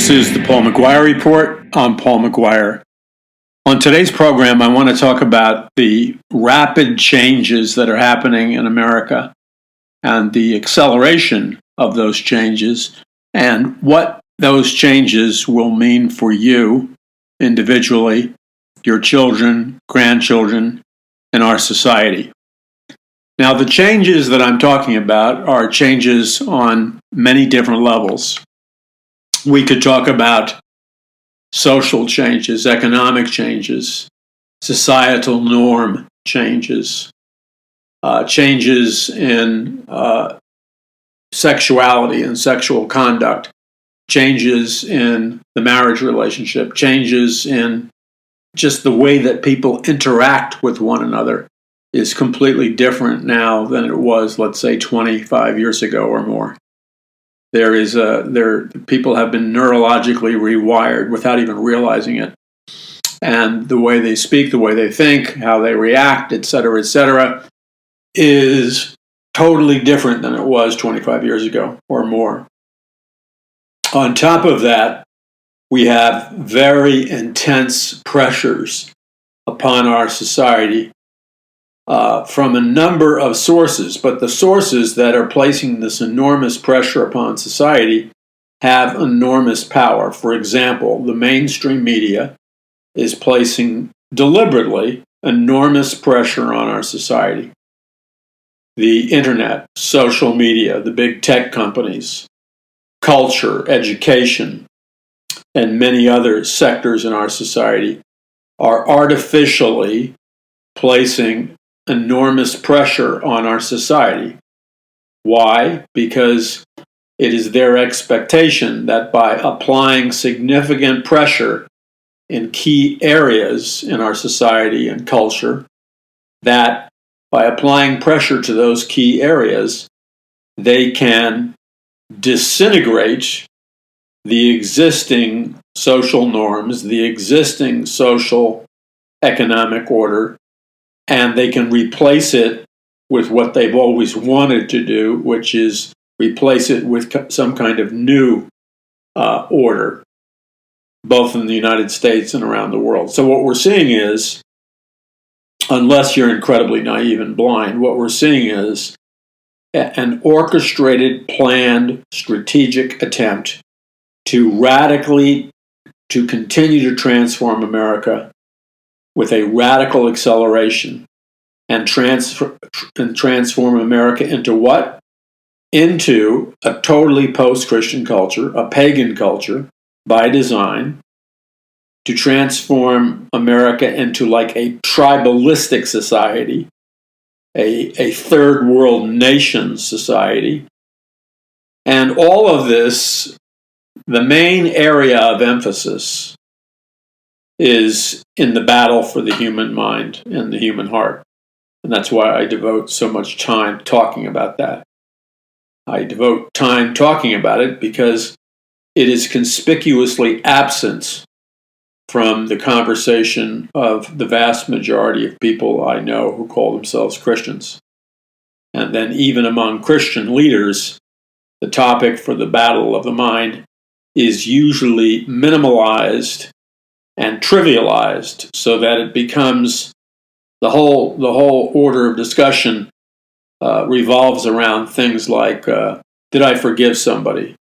This is the Paul McGuire Report. I'm Paul McGuire. On today's program, I want to talk about the rapid changes that are happening in America and the acceleration of those changes and what those changes will mean for you individually, your children, grandchildren, and our society. Now, the changes that I'm talking about are changes on many different levels. We could talk about social changes, economic changes, societal norm changes, changes in sexuality and sexual conduct, changes in the marriage relationship, changes in just the way that people interact with one another is completely different now than it was, let's say, 25 years ago or more. People have been neurologically rewired without even realizing it. And the way they speak, the way they think, how they react, et cetera, is totally different than it was 25 years ago or more. On top of that, we have very intense pressures upon our society from a number of sources, but the sources that are placing this enormous pressure upon society have enormous power. For example, the mainstream media is placing deliberately enormous pressure on our society. The internet, social media, the big tech companies, culture, education, and many other sectors in our society are artificially placing enormous pressure on our society. Why? Because it is their expectation that by applying significant pressure in key areas in our society and culture, that by applying pressure to those key areas, they can disintegrate the existing social norms, the existing social economic order, and they can replace it with what they've always wanted to do, which is replace it with some kind of new order, both in the United States and around the world. So what we're seeing is, unless you're incredibly naive and blind, what we're seeing is an orchestrated, planned, strategic attempt to continue to transform America with a radical acceleration and transform America into what? Into a totally post-Christian culture, a pagan culture by design, to transform America into like a tribalistic society, a third world nation society. And all of this, the main area of emphasis is in the battle for the human mind and the human heart. And that's why I devote so much time talking about that. I devote time talking about it because it is conspicuously absent from the conversation of the vast majority of people I know who call themselves Christians. And then even among Christian leaders, the topic for the battle of the mind is usually minimalized and trivialized so that it becomes the whole order of discussion revolves around things like, did I forgive somebody?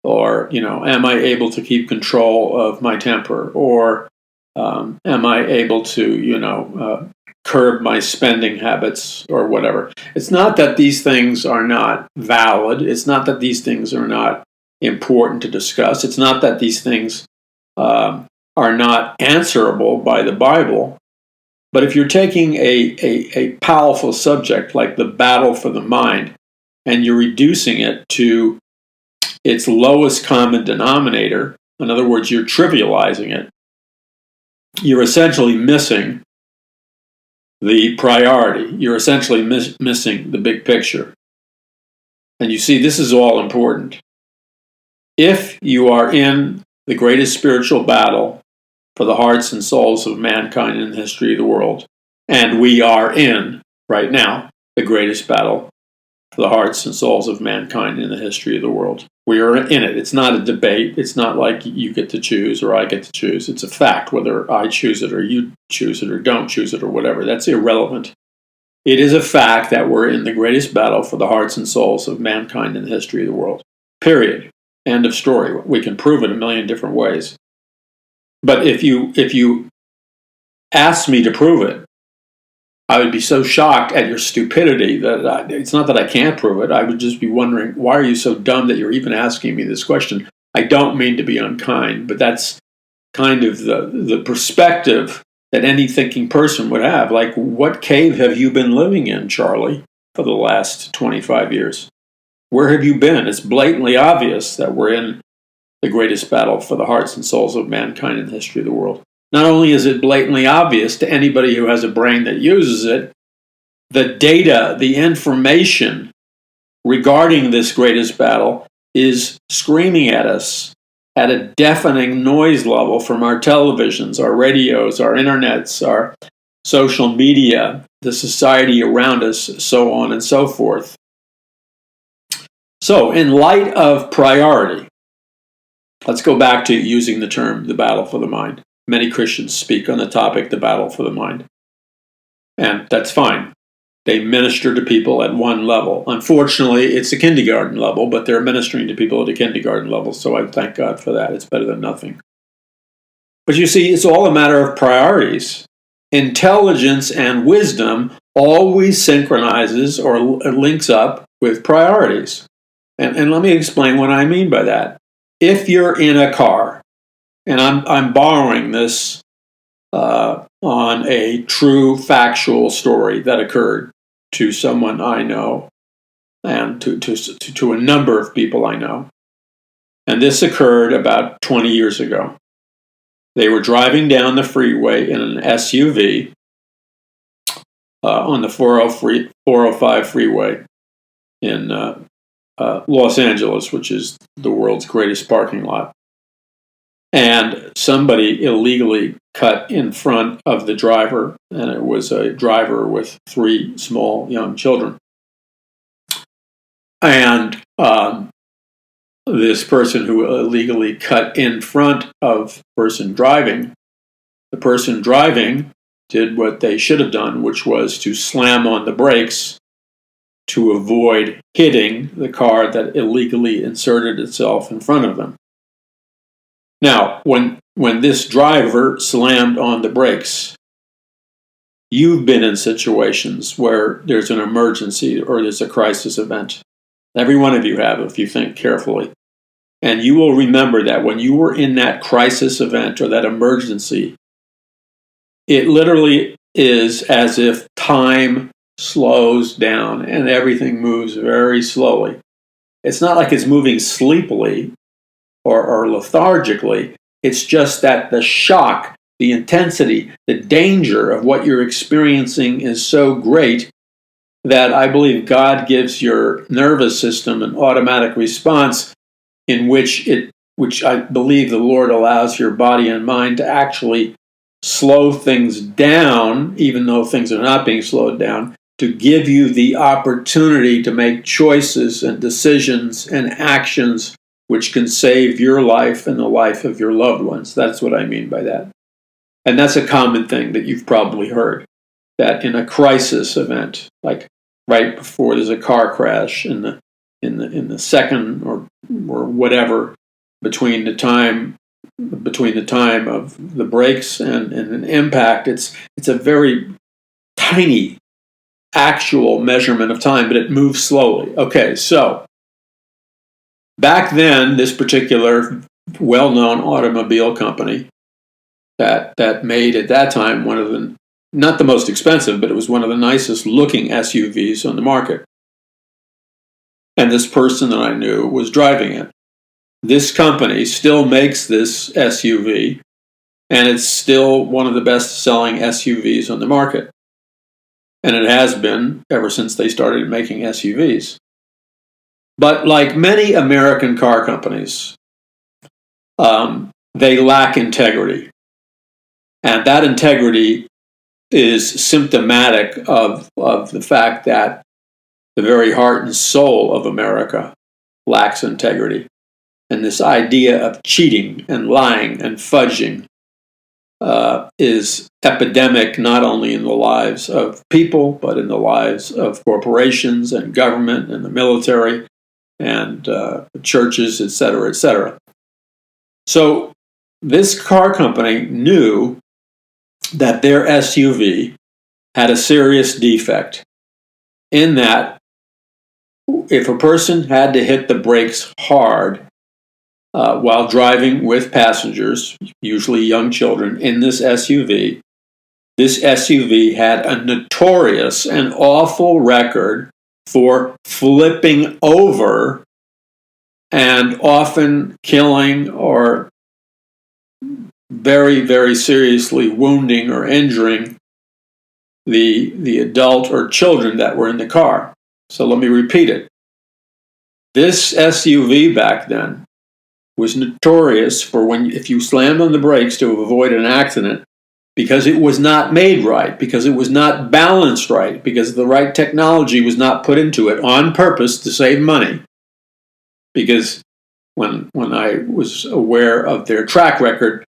Or, am I able to keep control of my temper? Or am I able to, curb my spending habits or whatever? It's not that these things are not valid. It's not that these things are not important to discuss. It's not that these things are not answerable by the Bible. But if you're taking a powerful subject like the battle for the mind and you're reducing it to its lowest common denominator, in other words, you're trivializing it, you're essentially missing the priority. You're essentially missing the big picture. And you see, this is all important. If you are in the greatest spiritual battle for the hearts and souls of mankind in the history of the world, and we are in, right now, the greatest battle for the hearts and souls of mankind in the history of the world, We are in it. It's not a debate. It's not like you get to choose or I get to choose. It's a fact, whether I choose it or you choose it or don't choose it or whatever. That's irrelevant. It is a fact that we're in the greatest battle for the hearts and souls of mankind in the history of the world. Period. End of story. We can prove it a million different ways. But if you ask me to prove it, I would be so shocked at your stupidity that it's not that I can't prove it. I would just be wondering, why are you so dumb that you're even asking me this question? I don't mean to be unkind, but that's kind of the perspective that any thinking person would have. Like, what cave have you been living in, Charlie, for the last 25 years? Where have you been? It's blatantly obvious that we're in the greatest battle for the hearts and souls of mankind in the history of the world. Not only is it blatantly obvious to anybody who has a brain that uses it, the data, the information regarding this greatest battle is screaming at us at a deafening noise level from our televisions, our radios, our internets, our social media, the society around us, so on and so forth. So, in light of priority, let's go back to using the term the battle for the mind. Many Christians speak on the topic, the battle for the mind. And that's fine. They minister to people at one level. Unfortunately, it's a kindergarten level, but they're ministering to people at a kindergarten level, so I thank God for that. It's better than nothing. But you see, it's all a matter of priorities. Intelligence and wisdom always synchronizes or links up with priorities. And let me explain what I mean by that. If you're in a car, and I'm borrowing this on a true factual story that occurred to someone I know and to a number of people I know. And this occurred about 20 years ago. They were driving down the freeway in an SUV on the 405 freeway in Los Angeles, which is the world's greatest parking lot. And somebody illegally cut in front of the driver, and it was a driver with 3 small young children. And this person who illegally cut in front of the person driving did what they should have done, which was to slam on the brakes to avoid hitting the car that illegally inserted itself in front of them. Now, when this driver slammed on the brakes, you've been in situations where there's an emergency or there's a crisis event. Every one of you have, if you think carefully. And you will remember that when you were in that crisis event or that emergency, it literally is as if time slows down and everything moves very slowly. It's not like it's moving sleepily or lethargically. It's just that the shock, the intensity, the danger of what you're experiencing is so great that I believe God gives your nervous system an automatic response in which I believe the Lord allows your body and mind to actually slow things down, even though things are not being slowed down, to give you the opportunity to make choices and decisions and actions which can save your life and the life of your loved ones. That's what I mean by that. And that's a common thing that you've probably heard, that in a crisis event, like right before there's a car crash, in the second or whatever between the time of the brakes and an impact, it's a very tiny actual measurement of time, but it moves slowly. Okay, so back then, this particular well-known automobile company that made at that time one of the, not the most expensive, but it was one of the nicest looking SUVs on the market. And this person that I knew was driving it. This company still makes this SUV, and it's still one of the best-selling SUVs on the market. And it has been ever since they started making SUVs. But like many American car companies, they lack integrity. And that integrity is symptomatic of the fact that the very heart and soul of America lacks integrity. And this idea of cheating and lying and fudging is epidemic not only in the lives of people, but in the lives of corporations and government and the military and churches, et cetera, et cetera. So this car company knew that their SUV had a serious defect in that if a person had to hit the brakes hard while driving with passengers, usually young children, in this SUV had a notorious and awful record for flipping over and often killing or very, very seriously wounding or injuring the adult or children that were in the car. So let me repeat it. This SUV back then was notorious for if you slammed on the brakes to avoid an accident, because it was not made right, because it was not balanced right, because the right technology was not put into it on purpose to save money. Because when I was aware of their track record,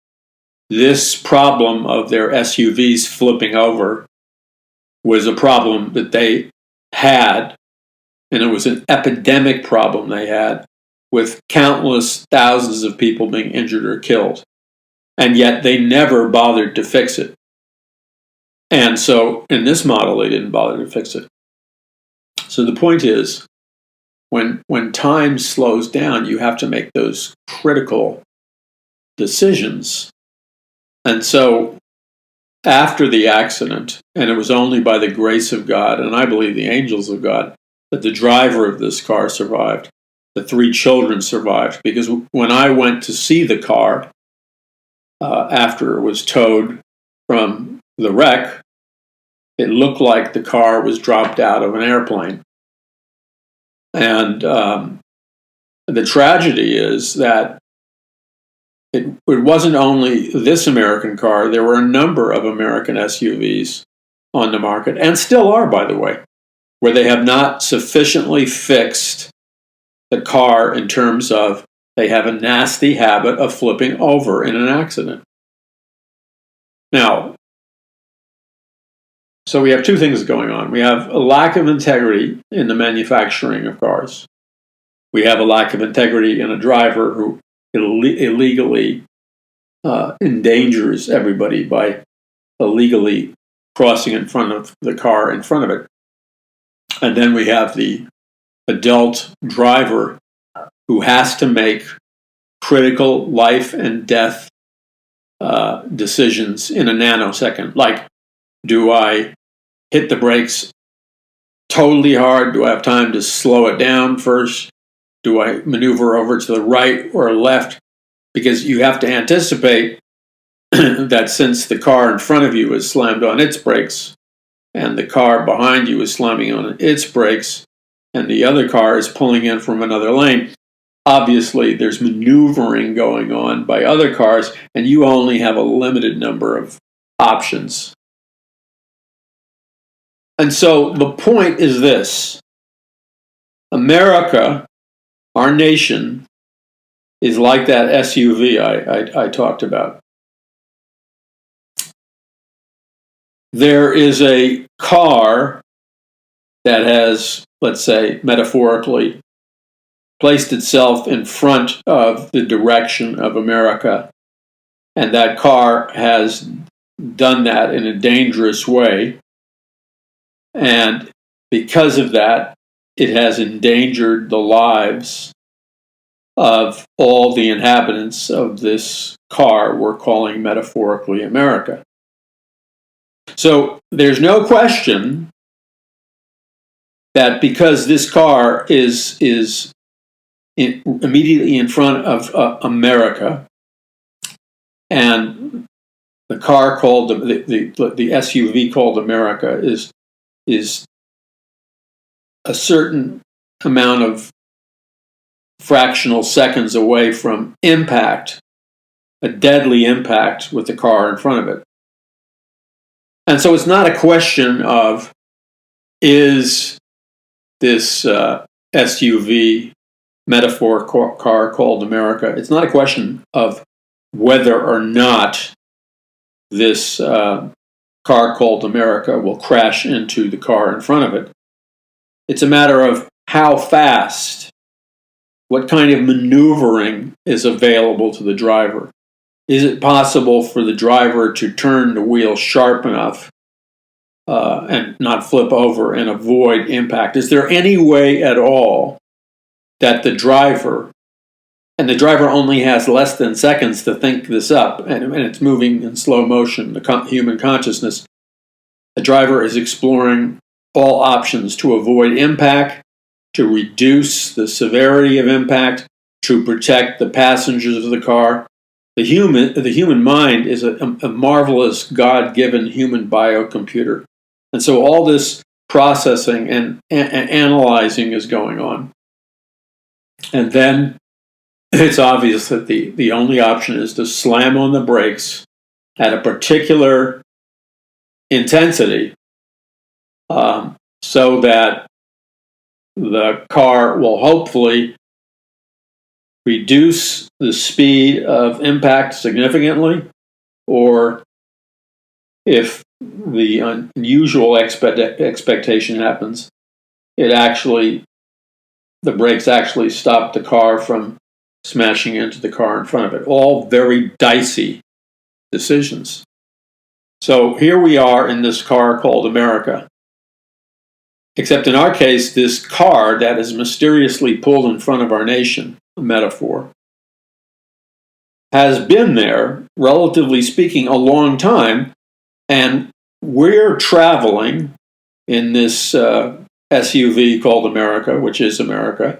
this problem of their SUVs flipping over was a problem that they had, and it was an epidemic problem they had, with countless thousands of people being injured or killed. And yet they never bothered to fix it. And so in this model, they didn't bother to fix it. So the point is, when time slows down, you have to make those critical decisions. And so after the accident, and it was only by the grace of God, and I believe the angels of God, that the driver of this car survived. The 3 children survived, because when I went to see the car after it was towed from the wreck, it looked like the car was dropped out of an airplane. And the tragedy is that it wasn't only this American car. There were a number of American SUVs on the market, and still are, by the way, where they have not sufficiently fixed the car in terms of they have a nasty habit of flipping over in an accident. Now, so we have 2 things going on. We have a lack of integrity in the manufacturing of cars. We have a lack of integrity in a driver who illegally endangers everybody by illegally crossing in front of the car in front of it. And then we have the adult driver who has to make critical life and death decisions in a nanosecond. Like, do I hit the brakes totally hard? Do I have time to slow it down first? Do I maneuver over to the right or left? Because you have to anticipate that since the car in front of you is slammed on its brakes, and the car behind you is slamming on its brakes, and the other car is pulling in from another lane, obviously there's maneuvering going on by other cars, and you only have a limited number of options. And so the point is this: America, our nation, is like that SUV I talked about. There is a car that has, let's say, metaphorically, placed itself in front of the direction of America, and that car has done that in a dangerous way, and because of that, it has endangered the lives of all the inhabitants of this car we're calling metaphorically America. So there's no question that because this car is immediately in front of America, and the car called the SUV called America is a certain amount of fractional seconds away from impact, a deadly impact with the car in front of it. And so it's not a question of, is this SUV metaphor car called America. It's not a question of whether or not this car called America will crash into the car in front of it. It's a matter of how fast, what kind of maneuvering is available to the driver. Is it possible for the driver to turn the wheel sharp enough and not flip over and avoid impact? Is there any way at all that the driver, and the driver only has less than seconds to think this up, and it's moving in slow motion, the human consciousness, the driver is exploring all options to avoid impact, to reduce the severity of impact, to protect the passengers of the car. The human mind is a marvelous God-given human biocomputer. And so all this processing and analyzing is going on. And then it's obvious that the only option is to slam on the brakes at a particular intensity so that the car will hopefully reduce the speed of impact significantly, or if the unusual expectation happens, the brakes actually stop the car from smashing into the car in front of it. All very dicey decisions. So here we are in this car called America. Except in our case, this car that is mysteriously pulled in front of our nation, a metaphor, has been there, relatively speaking, a long time, and we're traveling in this SUV called America, which is America,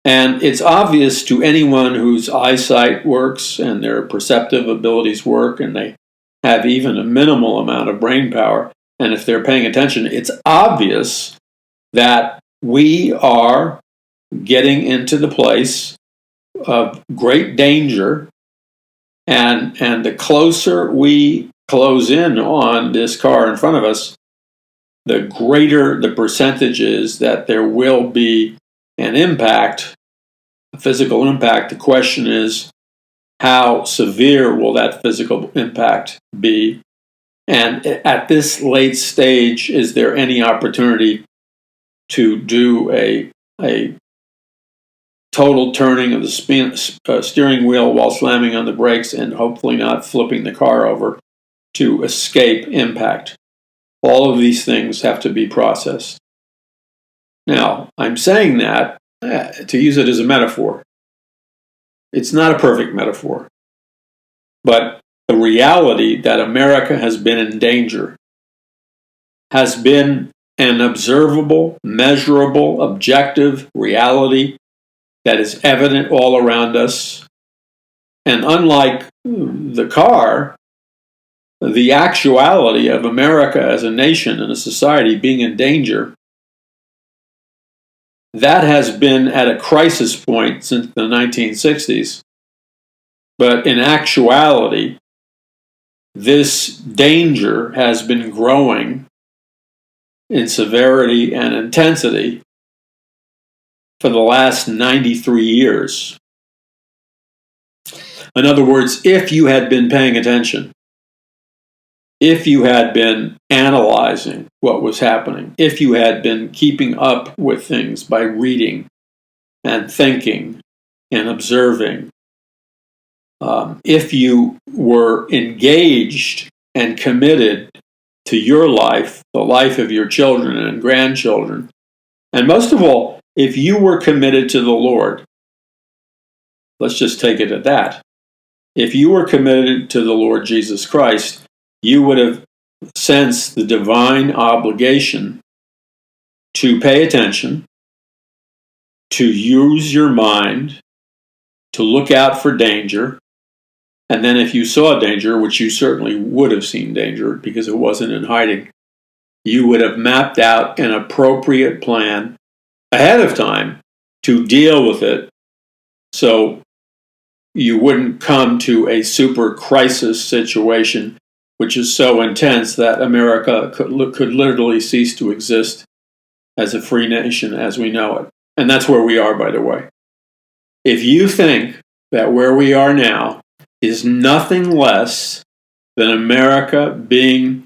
and it's obvious to anyone whose eyesight works and their perceptive abilities work, and they have even a minimal amount of brain power, and if they're paying attention, it's obvious that we are getting into the place of great danger, and the closer we close in on this car in front of us, the greater the percentage is that there will be an impact, a physical impact. The question is, how severe will that physical impact be? And at this late stage, is there any opportunity to do a total turning of the steering wheel while slamming on the brakes and hopefully not flipping the car over to escape impact? All of these things have to be processed. Now, I'm saying that to use it as a metaphor. It's not a perfect metaphor, but the reality that America has been in danger has been an observable, measurable, objective reality that is evident all around us. And unlike the car, the actuality of America as a nation and a society being in danger, that has been at a crisis point since the 1960s. But in actuality, this danger has been growing in severity and intensity for the last 93 years. In other words, if you had been paying attention, if you had been analyzing what was happening, if you had been keeping up with things by reading and thinking and observing, if you were engaged and committed to your life, the life of your children and grandchildren, and most of all, if you were committed to the Lord, let's just take it at that. If you were committed to the Lord Jesus Christ, you would have sensed the divine obligation to pay attention, to use your mind, to look out for danger, and then if you saw danger, which you certainly would have seen danger because it wasn't in hiding, you would have mapped out an appropriate plan ahead of time to deal with it so you wouldn't come to a super crisis situation which is so intense that America could literally cease to exist as a free nation as we know it. And that's where we are, by the way. If you think that where we are now is nothing less than America being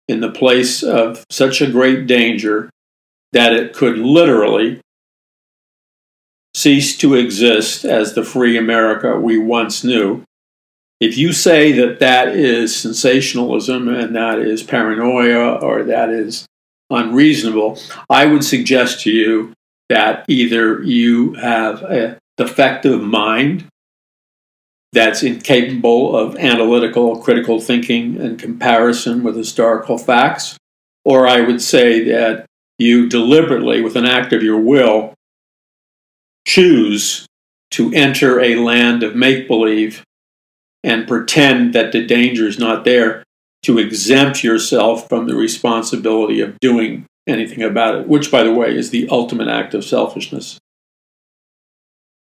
in the place of such a great danger that it could literally cease to exist as the free America we once knew, if you say that that is sensationalism and that is paranoia or that is unreasonable, I would suggest to you that either you have a defective mind that's incapable of analytical, critical thinking and comparison with historical facts, or I would say that you deliberately, with an act of your will, choose to enter a land of make-believe and pretend that the danger is not there, to exempt yourself from the responsibility of doing anything about it, which, by the way, is the ultimate act of selfishness.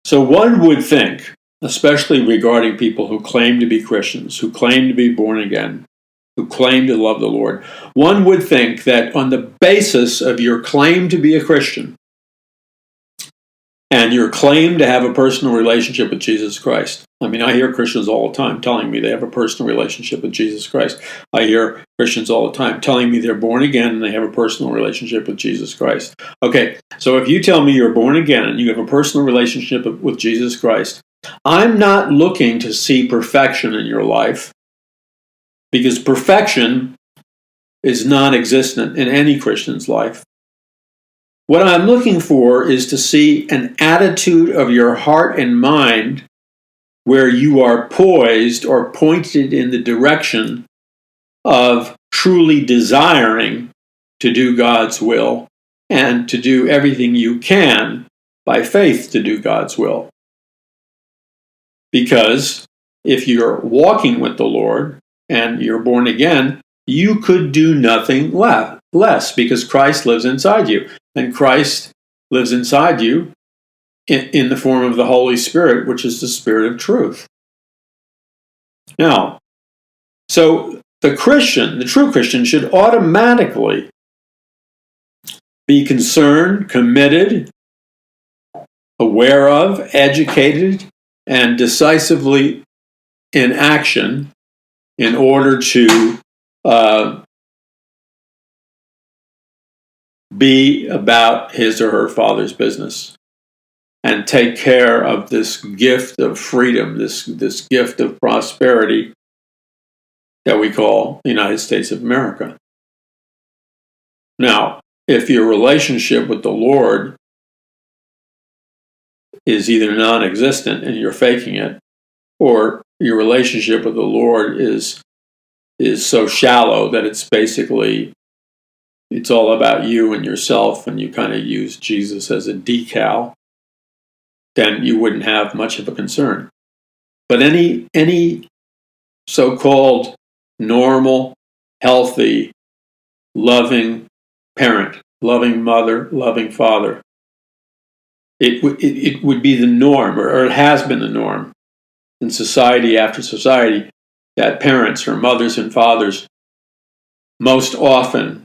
So one would think, especially regarding people who claim to be Christians, who claim to be born again, who claim to love the Lord, one would think that on the basis of your claim to be a Christian and your claim to have a personal relationship with Jesus Christ. I mean, I hear Christians all the time telling me they have a personal relationship with Jesus Christ. I hear Christians all the time telling me they're born again and they have a personal relationship with Jesus Christ. Okay, so if you tell me you're born again and you have a personal relationship with Jesus Christ, I'm not looking to see perfection in your life, because perfection is non-existent in any Christian's life. What I'm looking for is to see an attitude of your heart and mind where you are poised or pointed in the direction of truly desiring to do God's will and to do everything you can by faith to do God's will. Because if you're walking with the Lord and you're born again, you could do nothing less, because Christ lives inside you. And Christ lives inside you in the form of the Holy Spirit, which is the Spirit of truth. Now, so the Christian, the true Christian, should automatically be concerned, committed, aware of, educated, and decisively in action in order to be about his or her Father's business and take care of this gift of freedom, this gift of prosperity that we call the United States of America. Now, if your relationship with the Lord is either non-existent and you're faking it, or your relationship with the Lord is so shallow that it's all about you and yourself, and you kind of use Jesus as a decal, then you wouldn't have much of a concern. But any so-called normal, healthy, loving parent, loving mother, loving father, it would be the norm, or it has been the norm in society after society, that parents or mothers and fathers most often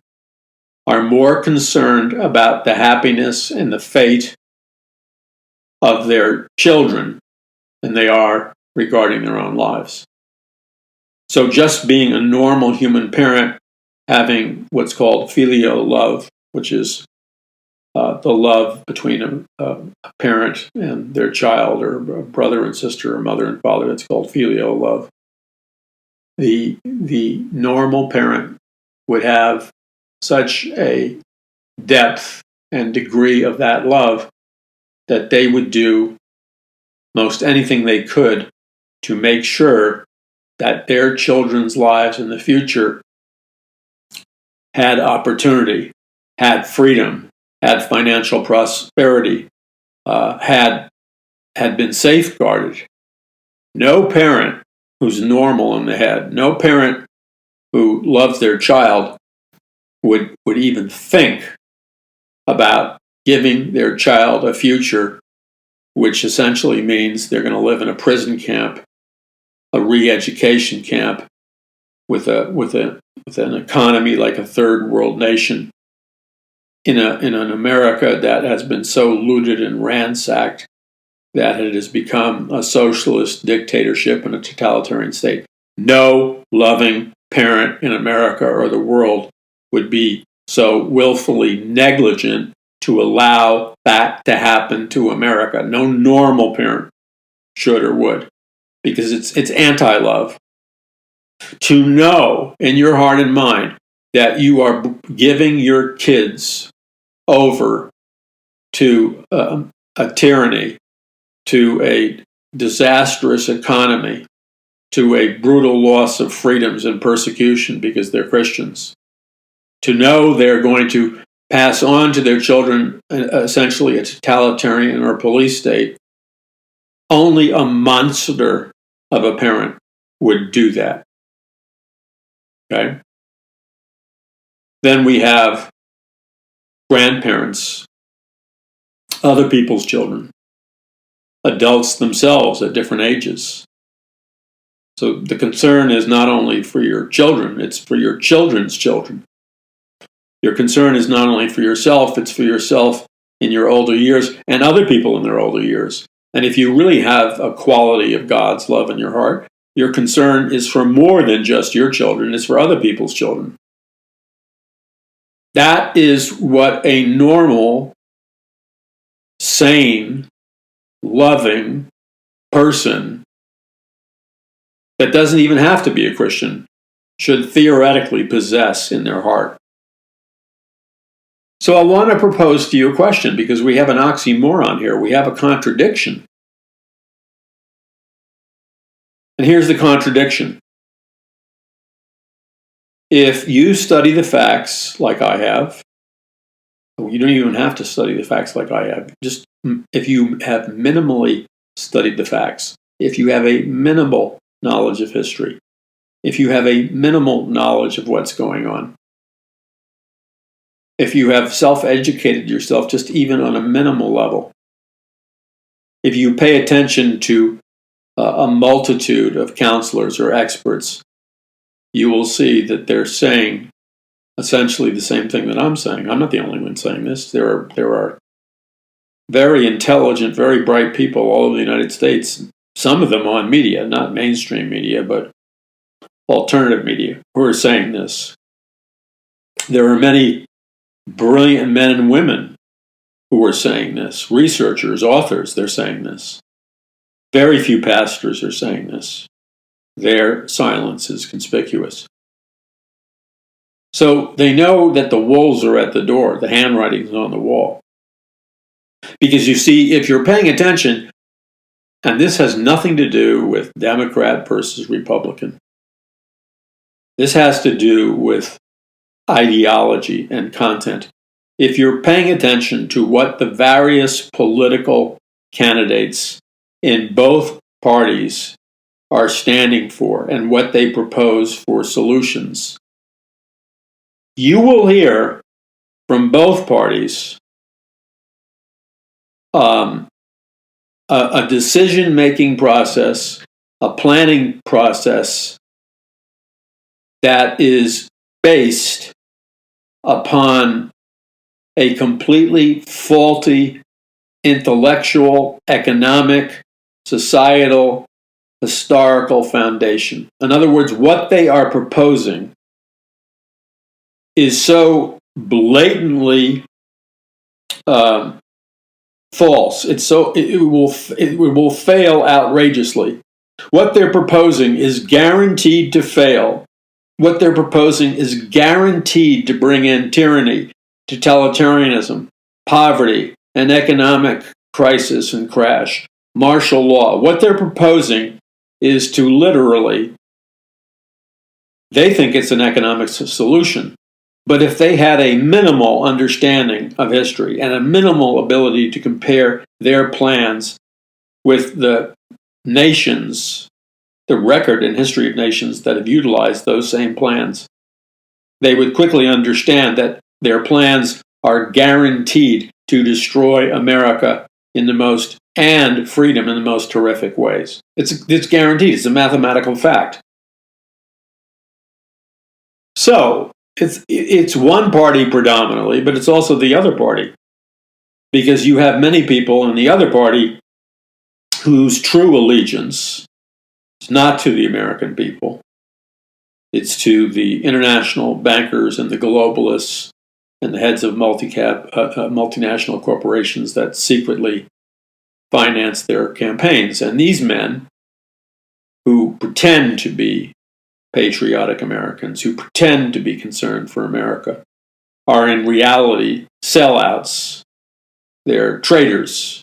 are more concerned about the happiness and the fate of their children than they are regarding their own lives. So just being a normal human parent, having what's called filial love, which is the love between a parent and their child, or a brother and sister, or mother and father, that's called filial love. The normal parent would have such a depth and degree of that love that they would do most anything they could to make sure that their children's lives in the future had opportunity, had freedom, had financial prosperity, had been safeguarded. No parent who's normal in the head, no parent who loves their child would even think about giving their child a future, which essentially means they're going to live in a prison camp, a re-education camp, with an economy like a third world nation, in an America that has been so looted and ransacked that it has become a socialist dictatorship and a totalitarian state. No loving parent in America or the world would be so willfully negligent to allow that to happen to America. No normal parent should or would, because it's anti-love. To know in your heart and mind that you are giving your kids over to a tyranny, to a disastrous economy, to a brutal loss of freedoms and persecution because they're Christians. To know they're going to pass on to their children essentially a totalitarian or police state, only a monster of a parent would do that. Okay? Then we have grandparents, other people's children, adults themselves at different ages. So the concern is not only for your children, it's for your children's children. Your concern is not only for yourself, it's for yourself in your older years and other people in their older years. And if you really have a quality of God's love in your heart, your concern is for more than just your children, it's for other people's children. That is what a normal, sane, loving person that doesn't even have to be a Christian should theoretically possess in their heart. So I want to propose to you a question, because we have an oxymoron here. We have a contradiction. And here's the contradiction. If you study the facts like I have, you don't even have to study the facts like I have. Just if you have minimally studied the facts, if you have a minimal knowledge of history, if you have a minimal knowledge of what's going on, if you have self-educated yourself just even on a minimal level, if you pay attention to a multitude of counselors or experts, you will see that they're saying essentially the same thing that I'm saying. I'm not the only one saying this. There are very intelligent, very bright people all over the United States, some of them on media, not mainstream media, but alternative media, who are saying this. There are many brilliant men and women who are saying this. Researchers, authors, they're saying this. Very few pastors are saying this. Their silence is conspicuous. So they know that the wolves are at the door, the handwriting's on the wall. Because you see, if you're paying attention, and this has nothing to do with Democrat versus Republican, this has to do with ideology and content. If you're paying attention to what the various political candidates in both parties are standing for and what they propose for solutions, you will hear from both parties a decision-making process, a planning process that is based upon a completely faulty intellectual, economic, societal, historical foundation. In other words, what they are proposing is so blatantly false. It will fail outrageously. What they're proposing is guaranteed to fail. What they're proposing is guaranteed to bring in tyranny, totalitarianism, poverty, an economic crisis and crash, martial law. What they're proposing is to literally, they think it's an economic solution. But if they had a minimal understanding of history and a minimal ability to compare their plans with the nations, the record and history of nations that have utilized those same plans, they would quickly understand that their plans are guaranteed to destroy America in the most, and freedom in the most terrific ways. It's guaranteed. It's a mathematical fact. So, it's one party predominantly, but it's also the other party. Because you have many people in the other party whose true allegiance is not to the American people. It's to the international bankers and the globalists and the heads of multinational corporations that secretly finance their campaigns. And these men, who pretend to be patriotic Americans, who pretend to be concerned for America, are in reality sellouts. They're traitors.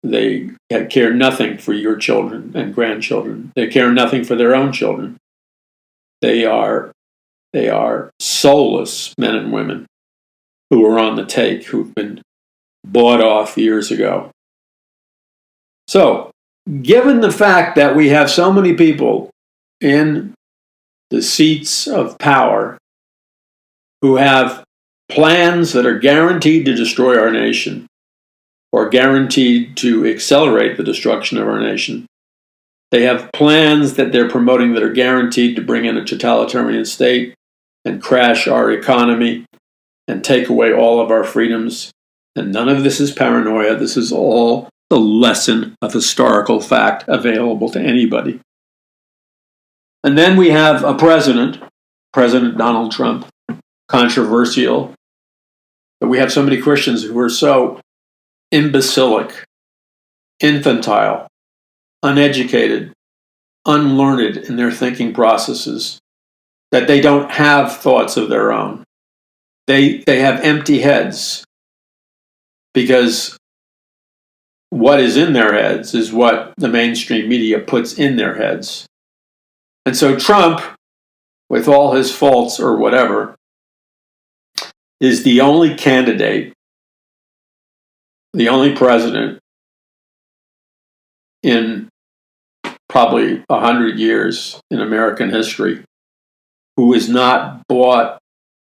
They care nothing for your children and grandchildren. They care nothing for their own children. They are soulless men and women who are on the take, who've been bought off years ago. So, given the fact that we have so many people in the seats of power who have plans that are guaranteed to destroy our nation, or guaranteed to accelerate the destruction of our nation, they have plans that they're promoting that are guaranteed to bring in a totalitarian state and crash our economy and take away all of our freedoms. And none of this is paranoia. This is all the lesson of historical fact available to anybody. And then we have a President Donald Trump, controversial. But we have so many Christians who are so imbecilic, infantile, uneducated, unlearned in their thinking processes, that they don't have thoughts of their own. They have empty heads, because what is in their heads is what the mainstream media puts in their heads. And so Trump, with all his faults or whatever, is the only candidate, the only president in probably 100 years in American history who is not bought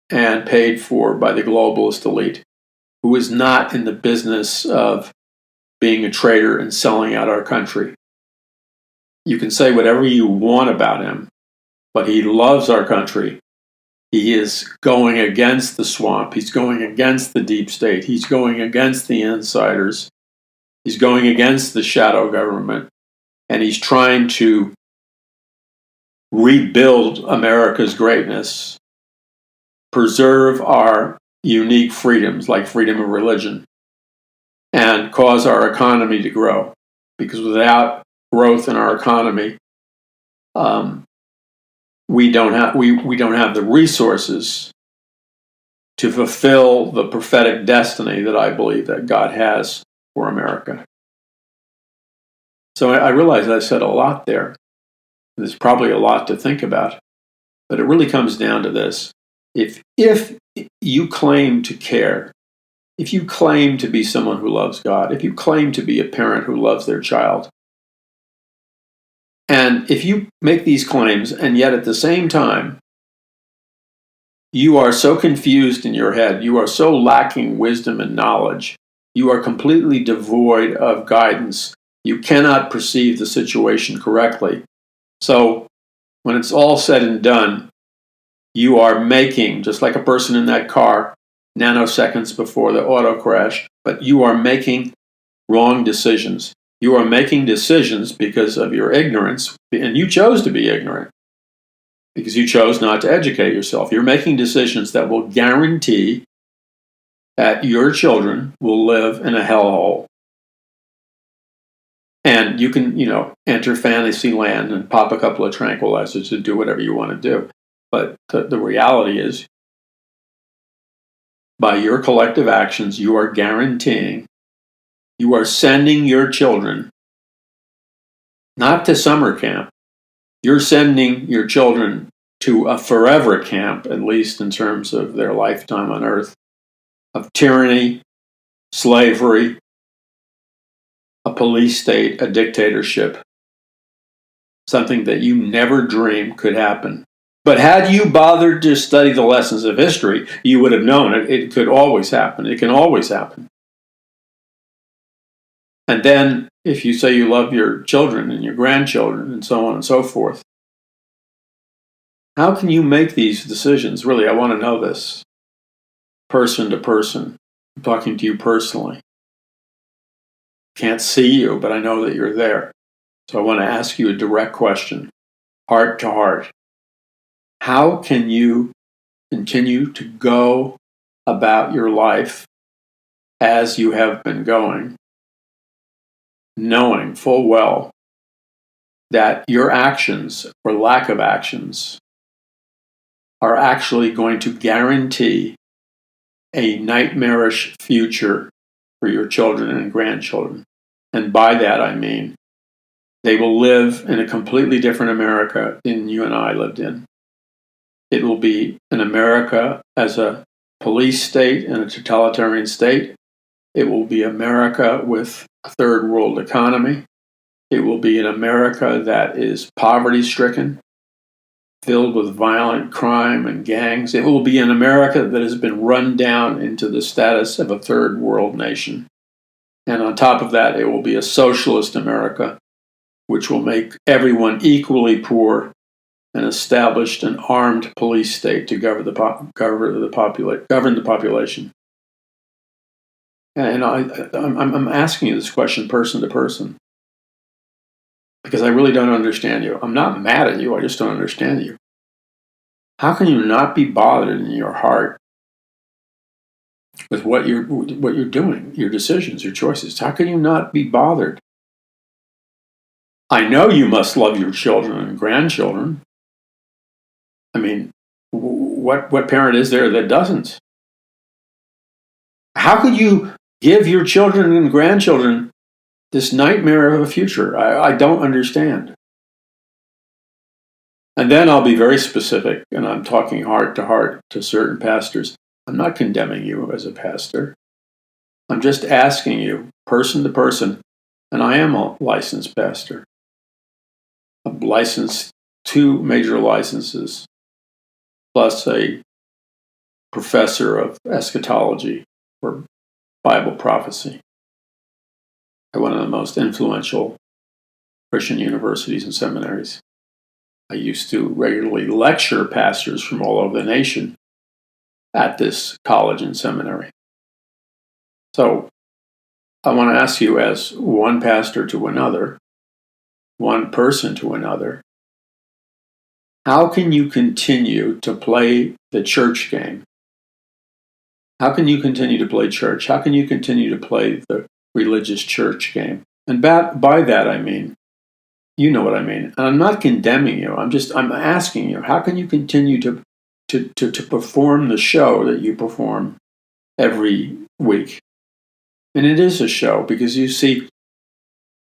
and paid for by the globalist elite, who is not in the business of being a traitor and selling out our country. You can say whatever you want about him, but he loves our country. He is going against the swamp. He's going against the deep state. He's going against the insiders. He's going against the shadow government. And he's trying to rebuild America's greatness, preserve our unique freedoms, like freedom of religion, and cause our economy to grow. Because without growth in our economy, we don't have the resources to fulfill the prophetic destiny that I believe that God has for America. So I realize I said a lot there. There's probably a lot to think about, but it really comes down to this. If you claim to care, if you claim to be someone who loves God, if you claim to be a parent who loves their child, and if you make these claims and yet at the same time you are so confused in your head, you are so lacking wisdom and knowledge, you are completely devoid of guidance, you cannot perceive the situation correctly. So when it's all said and done, you are making, just like a person in that car, nanoseconds before the auto crash, but you are making wrong decisions. You are making decisions because of your ignorance, and you chose to be ignorant because you chose not to educate yourself. You're making decisions that will guarantee that your children will live in a hellhole. And you can, enter fantasy land and pop a couple of tranquilizers to do whatever you want to do. But the reality is, by your collective actions, you are guaranteeing, you are sending your children not to summer camp. You're sending your children to a forever camp, at least in terms of their lifetime on earth, of tyranny, slavery, a police state, a dictatorship, something that you never dreamed could happen. But had you bothered to study the lessons of history, you would have known it could always happen. It can always happen. And then, if you say you love your children and your grandchildren and so on and so forth, how can you make these decisions? Really, I want to know this. Person to person. I'm talking to you personally. can't see you, but I know that you're there. So I want to ask you a direct question, heart to heart. How can you continue to go about your life as you have been going, knowing full well that your actions or lack of actions are actually going to guarantee a nightmarish future for your children and grandchildren? And by that I mean they will live in a completely different America than you and I lived in. It will be an America as a police state and a totalitarian state. It will be America with a third world economy. It will be an America that is poverty-stricken, filled with violent crime and gangs. It will be an America that has been run down into the status of a third world nation. And on top of that, it will be a socialist America, which will make everyone equally poor and establish an armed police state to govern the population. And I'm asking you this question person to person because I really don't understand you. I'm not mad at you. I just don't understand you. How can you not be bothered in your heart with what you're doing, your decisions, your choices? How can you not be bothered? I know you must love your children and grandchildren. I mean, what parent is there that doesn't? How could you give your children and grandchildren this nightmare of a future? I don't understand. And then I'll be very specific, and I'm talking heart to heart to certain pastors. I'm not condemning you as a pastor. I'm just asking you, person to person, and I am a licensed pastor. I'm licensed 2 major licenses, plus a professor of eschatology or Bible prophecy at one of the most influential Christian universities and seminaries. I used to regularly lecture pastors from all over the nation at this college and seminary. So I want to ask you, as one pastor to another, one person to another, how can you continue to play the church game? How can you continue to play church? How can you continue to play the religious church game? And by that I mean, you know what I mean. And I'm not condemning you. I'm asking you, how can you continue to perform the show that you perform every week? And it is a show because you see,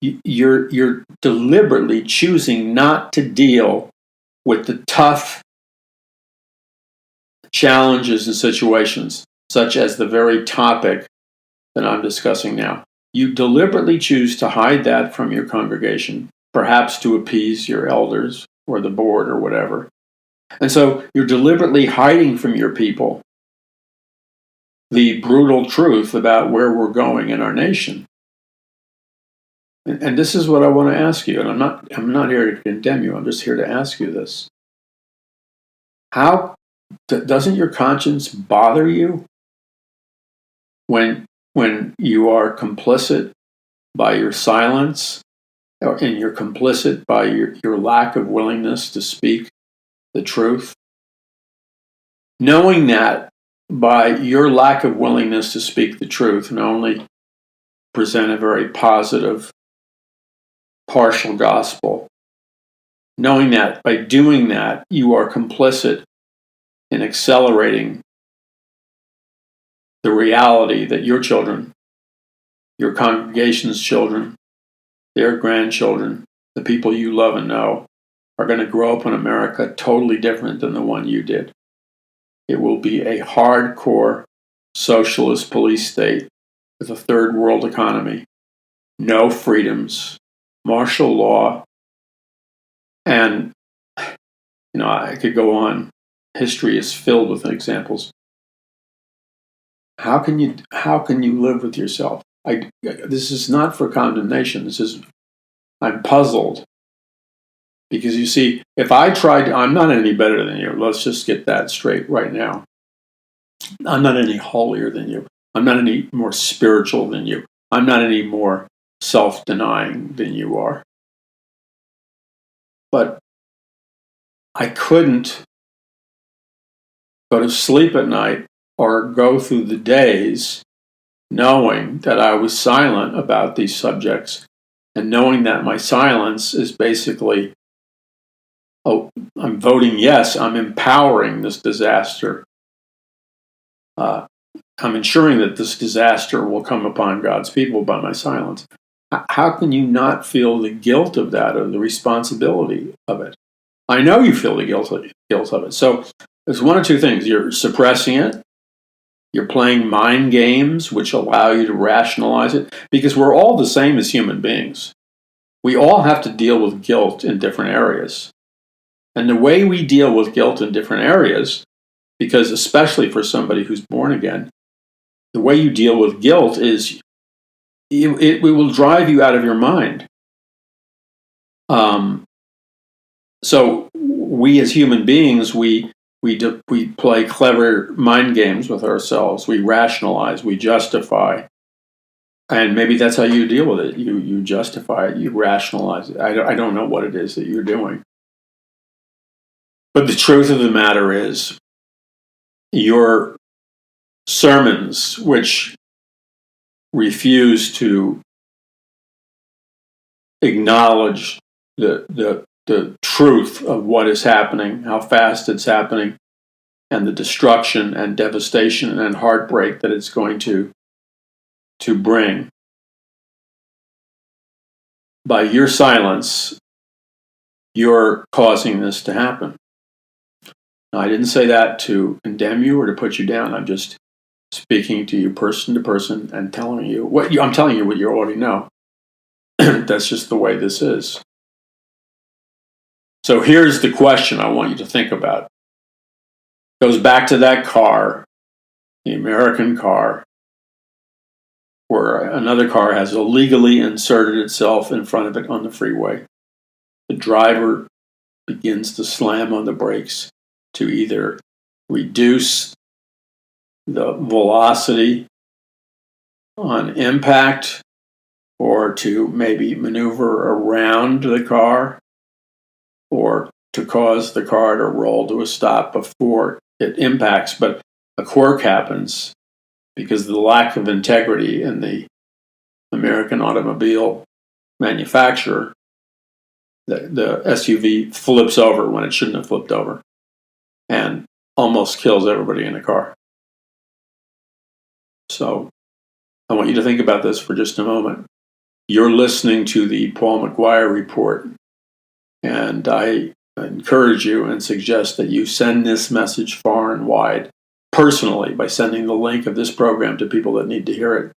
you're deliberately choosing not to deal with the tough challenges and situations, such as the very topic that I'm discussing now. You deliberately choose to hide that from your congregation, perhaps to appease your elders or the board or whatever. And so you're deliberately hiding from your people the brutal truth about where we're going in our nation. And this is what I want to ask you, and I'm not here to condemn you, I'm just here to ask you this. How doesn't your conscience bother you when you are complicit by your silence, and you're complicit by your lack of willingness to speak the truth? Knowing that by your lack of willingness to speak the truth and only present a very positive, partial gospel, knowing that by doing that, you are complicit in accelerating the reality that your children, your congregation's children, their grandchildren, the people you love and know, are going to grow up in America totally different than the one you did. It will be a hardcore socialist police state with a third world economy, no freedoms, martial law, and I could go on. History is filled with examples. How can you live with yourself? This is not for condemnation. I'm puzzled. Because you see, if I tried, I'm not any better than you. Let's just get that straight right now. I'm not any holier than you. I'm not any more spiritual than you. I'm not any more self-denying than you are. But I couldn't go to sleep at night or go through the days knowing that I was silent about these subjects and knowing that my silence is basically, oh, I'm voting yes, I'm empowering this disaster. I'm ensuring that this disaster will come upon God's people by my silence. How can you not feel the guilt of that, or the responsibility of it? I know you feel the guilt of it. So there's one or two things. You're suppressing it. You're playing mind games, which allow you to rationalize it, because we're all the same as human beings. We all have to deal with guilt in different areas. And the way we deal with guilt in different areas, because especially for somebody who's born again, the way you deal with guilt is it will drive you out of your mind. So we as human beings, we play clever mind games with ourselves. We rationalize, we justify, and maybe that's how you deal with it. You justify it, you rationalize it. I don't know what it is that you're doing, but the truth of the matter is, your sermons, which refuse to acknowledge the truth of what is happening, how fast it's happening, and the destruction and devastation and heartbreak that it's going to bring. By your silence, you're causing this to happen. Now, I didn't say that to condemn you or to put you down. I'm just speaking to you person to person and telling you I'm telling you what you already know. That's just the way this is. So here's the question I want you to think about. It goes back to that car, the American car, where another car has illegally inserted itself in front of it on the freeway. The driver begins to slam on the brakes to either reduce the velocity on impact or to maybe maneuver around the car or to cause the car to roll to a stop before it impacts. But a quirk happens because of the lack of integrity in the American automobile manufacturer. The SUV flips over when it shouldn't have flipped over and almost kills everybody in the car. So I want you to think about this for just a moment. You're listening to the Paul McGuire Report, and I encourage you and suggest that you send this message far and wide personally by sending the link of this program to people that need to hear it,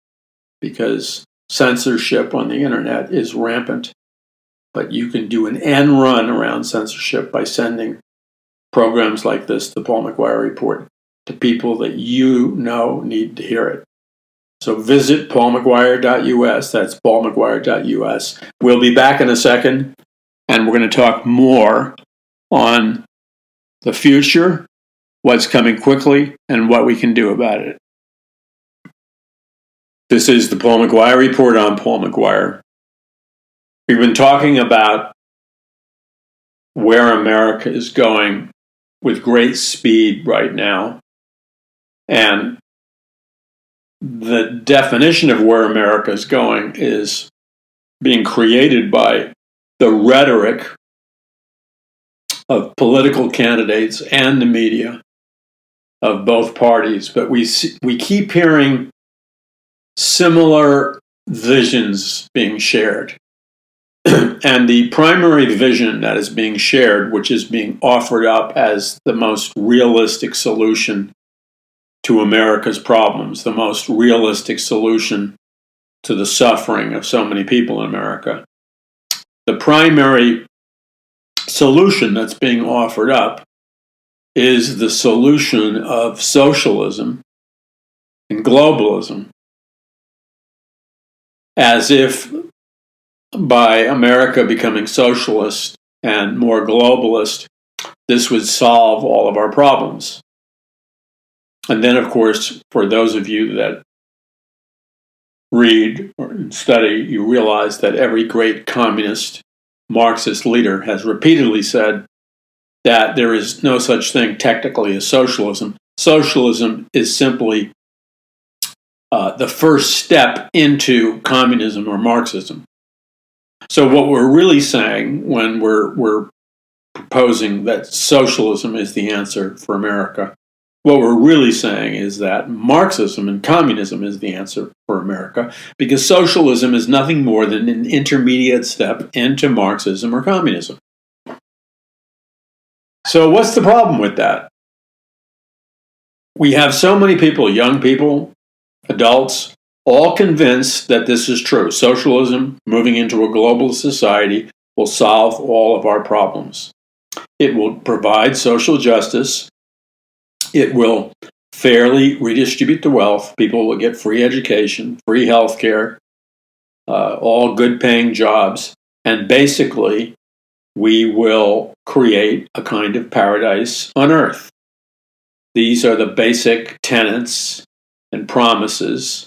because censorship on the internet is rampant, but you can do an end run around censorship by sending programs like this, the Paul McGuire Report, to people that you know need to hear it. So visit paulmcguire.us. That's paulmcguire.us. We'll be back in a second, and we're going to talk more on the future, what's coming quickly, and what we can do about it. This is the Paul McGuire Report. I'm Paul McGuire. We've been talking about where America is going with great speed right now, and the definition of where America is going is being created by the rhetoric of political candidates and the media of both parties. But we keep hearing similar visions being shared. And the primary vision that is being shared, which is being offered up as the most realistic solution to America's problems, the most realistic solution to the suffering of so many people in America. The primary solution that's being offered up is the solution of socialism and globalism, as if by America becoming socialist and more globalist, this would solve all of our problems. And then, of course, for those of you that read or study, you realize that every great communist Marxist leader has repeatedly said that there is no such thing technically as socialism. Socialism is simply the first step into communism or Marxism. So what we're really saying when we're proposing that socialism is the answer for America, what we're really saying is that Marxism and communism is the answer for America, because socialism is nothing more than an intermediate step into Marxism or communism. So what's the problem with that? We have so many people, young people, adults, all convinced that this is true. Socialism, moving into a global society, will solve all of our problems. It will provide social justice. It will fairly redistribute the wealth. People will get free education, free health care, all good paying jobs. And basically, we will create a kind of paradise on earth. These are the basic tenets and promises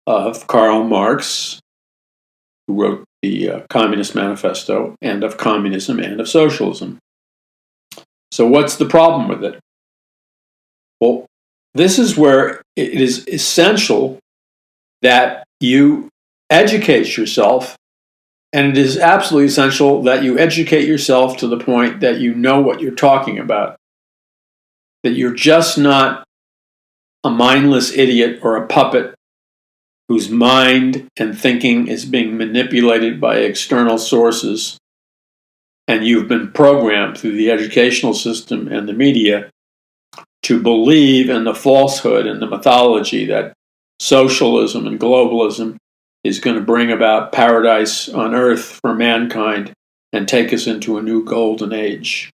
of Karl Marx, who wrote the Communist Manifesto, and of communism and of socialism. So what's the problem with it? Well, this is where it is essential that you educate yourself, and it is absolutely essential that you educate yourself to the point that you know what you're talking about, that you're just not a mindless idiot or a puppet whose mind and thinking is being manipulated by external sources, and you've been programmed through the educational system and the media to believe in the falsehood and the mythology that socialism and globalism is going to bring about paradise on earth for mankind and take us into a new golden age.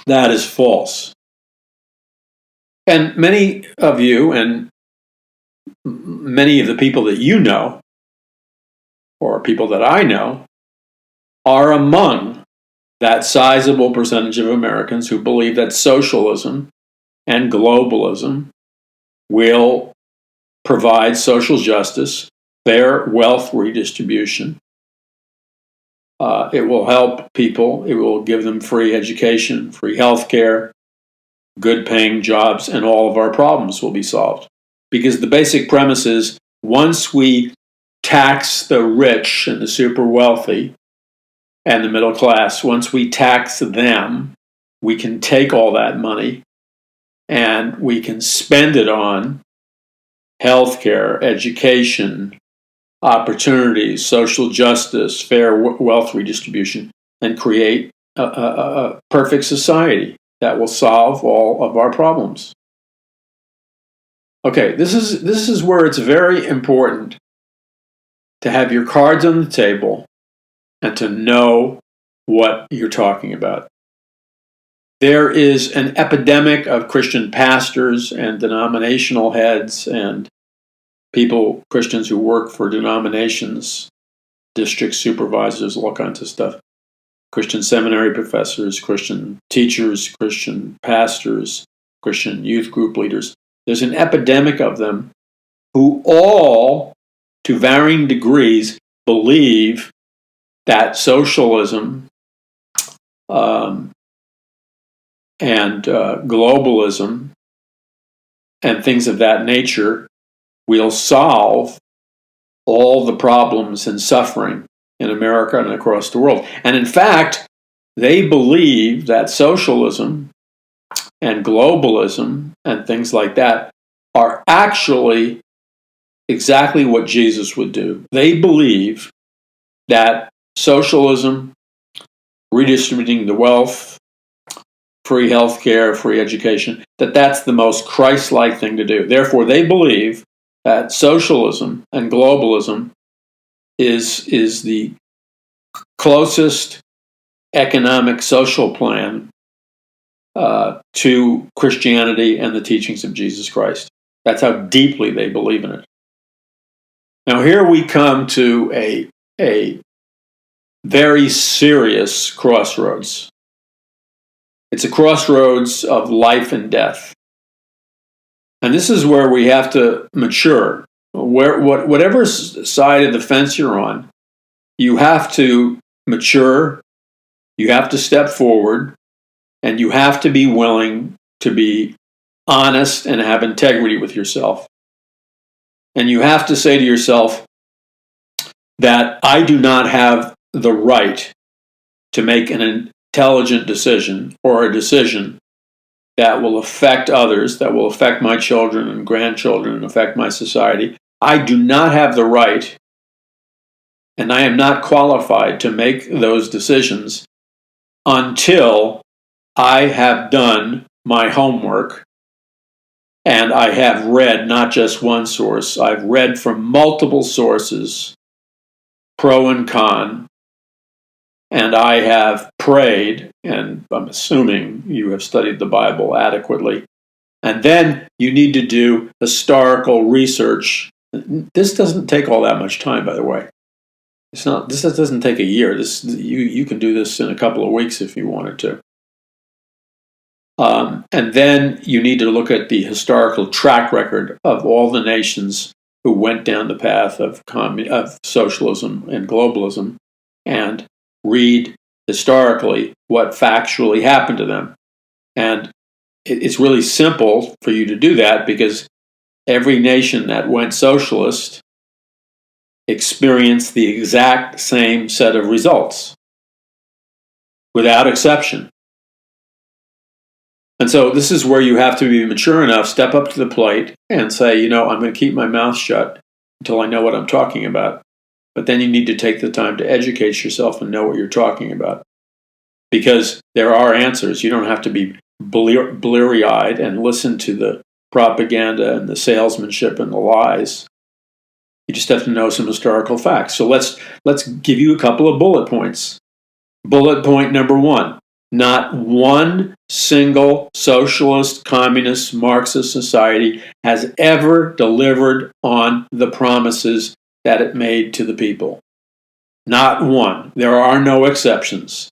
That is false. And many of you and many of the people that you know, or people that I know, are among that sizable percentage of Americans who believe that socialism and globalism will provide social justice, fair wealth redistribution. It will help people. It will give them free education, free health care, good paying jobs, and all of our problems will be solved. Because the basic premise is once we tax the rich and the super wealthy and the middle class, once we tax them, we can take all that money and we can spend it on healthcare, education, opportunities, social justice, fair wealth redistribution, and create a perfect society that will solve all of our problems. Okay, this is where it's very important to have your cards on the table and to know what you're talking about. There is an epidemic of Christian pastors and denominational heads and people, Christians who work for denominations, district supervisors, all kinds of stuff, Christian seminary professors, Christian teachers, Christian pastors, Christian youth group leaders. There's an epidemic of them who all, to varying degrees, believe that socialism and globalism and things of that nature will solve all the problems and suffering in America and across the world. And in fact, they believe that socialism and globalism and things like that are actually exactly what Jesus would do. They believe that socialism, redistributing the wealth, free health care, free education, that's the most Christ-like thing to do. Therefore, they believe that socialism and globalism is the closest economic social plan to Christianity and the teachings of Jesus Christ. That's how deeply they believe in it. Now here we come to a very serious crossroads. It's a crossroads of life and death. And this is where we have to mature whatever side of the fence you're on, you have to mature, you have to step forward, and you have to be willing to be honest and have integrity with yourself. And you have to say to yourself that I do not have the right to make an intelligent decision or a decision that will affect others, that will affect my children and grandchildren and affect my society. I do not have the right, and I am not qualified to make those decisions until I have done my homework and I have read not just one source. I've read from multiple sources, pro and con, and I have prayed, and I'm assuming you have studied the Bible adequately. And then you need to do historical research. This doesn't take all that much time, by the way. This doesn't take a year. You can do this in a couple of weeks if you wanted to. And then you need to look at the historical track record of all the nations who went down the path of socialism and globalism, and read historically what factually happened to them. And it's really simple for you to do that because every nation that went socialist experienced the exact same set of results, without exception. And so this is where you have to be mature enough, step up to the plate and say, I'm going to keep my mouth shut until I know what I'm talking about. But then you need to take the time to educate yourself and know what you're talking about. Because there are answers. You don't have to be bleary-eyed and listen to the propaganda and the salesmanship and the lies. You just have to know some historical facts. So let's give you a couple of bullet points. Bullet point number 1. Not one single socialist, communist, Marxist society has ever delivered on the promises that it made to the people. Not one. There are no exceptions.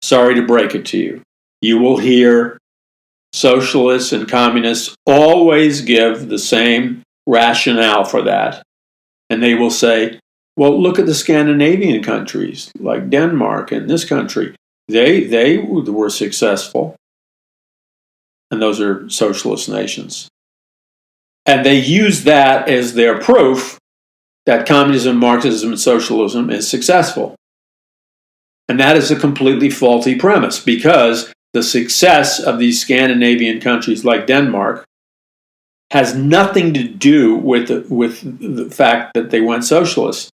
Sorry to break it to you. You will hear socialists and communists always give the same rationale for that. And they will say, well, look at the Scandinavian countries, like Denmark and this country. They were successful. And those are socialist nations. And they use that as their proof that communism, Marxism, and socialism is successful. And that is a completely faulty premise, because the success of these Scandinavian countries like Denmark has nothing to do with the fact that they went socialist.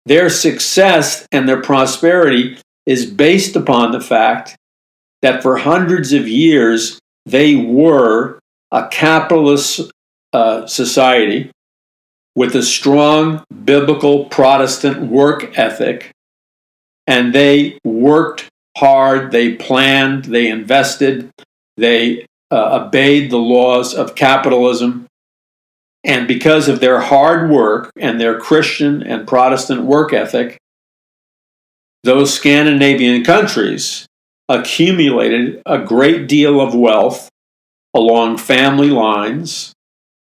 Their success and their prosperity is based upon the fact that for hundreds of years they were a capitalist society with a strong biblical Protestant work ethic, and they worked hard, they planned, they invested, they obeyed the laws of capitalism. And because of their hard work and their Christian and Protestant work ethic, those Scandinavian countries accumulated a great deal of wealth along family lines,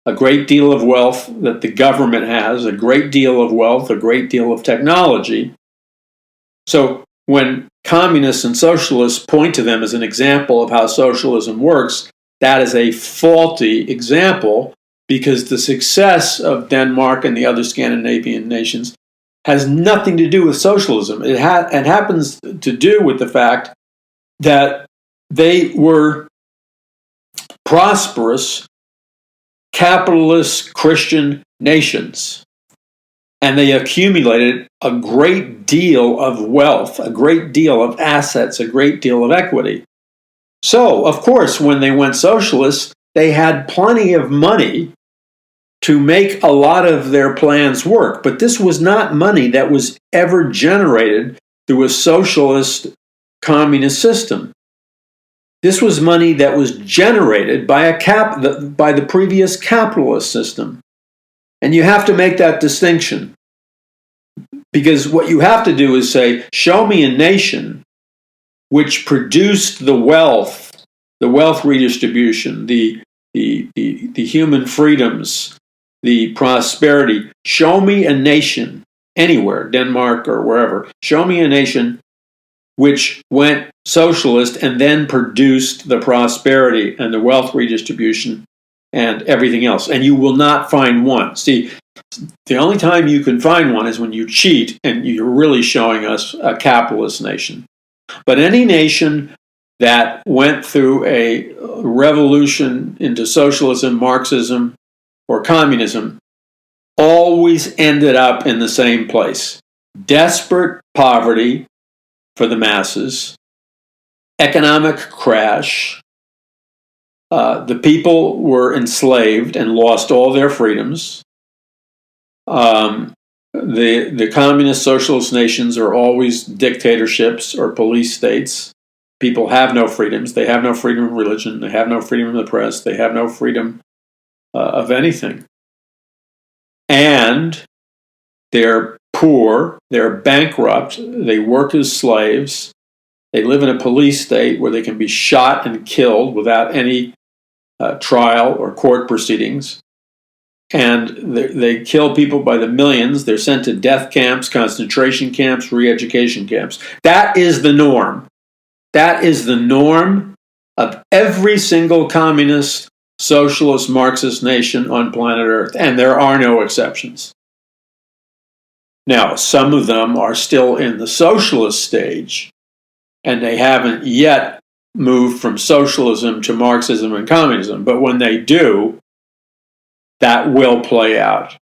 a great deal of wealth that the government has, a great deal of wealth, a great deal of technology. So when communists and socialists point to them as an example of how socialism works, that is a faulty example, because the success of Denmark and the other Scandinavian nations has nothing to do with socialism. It happens to do with the fact that they were prosperous, capitalist Christian nations. And they accumulated a great deal of wealth, a great deal of assets, a great deal of equity. So, of course, when they went socialist, they had plenty of money to make a lot of their plans work. But this was not money that was ever generated through a socialist communist system. This was money that was generated by the previous capitalist system. And you have to make that distinction. Because what you have to do is say, show me a nation which produced the wealth redistribution, the human freedoms, the prosperity. Show me a nation anywhere, Denmark or wherever. Show me a nation which went socialist and then produced the prosperity and the wealth redistribution and everything else. And you will not find one. See, the only time you can find one is when you cheat and you're really showing us a capitalist nation. But any nation that went through a revolution into socialism, Marxism, or communism always ended up in the same place. Desperate poverty for the masses, economic crash, the people were enslaved and lost all their freedoms. The communist socialist nations are always dictatorships or police states. People have no freedoms. They have no freedom of religion. They have no freedom of the press. They have no freedom of anything. And they're poor. They're bankrupt. They work as slaves. They live in a police state where they can be shot and killed without any trial or court proceedings. And they kill people by the millions. They're sent to death camps, concentration camps, re-education camps. That is the norm. That is the norm of every single communist, socialist, Marxist nation on planet Earth. And there are no exceptions. Now, some of them are still in the socialist stage, and they haven't yet moved from socialism to Marxism and communism. But when they do, that will play out.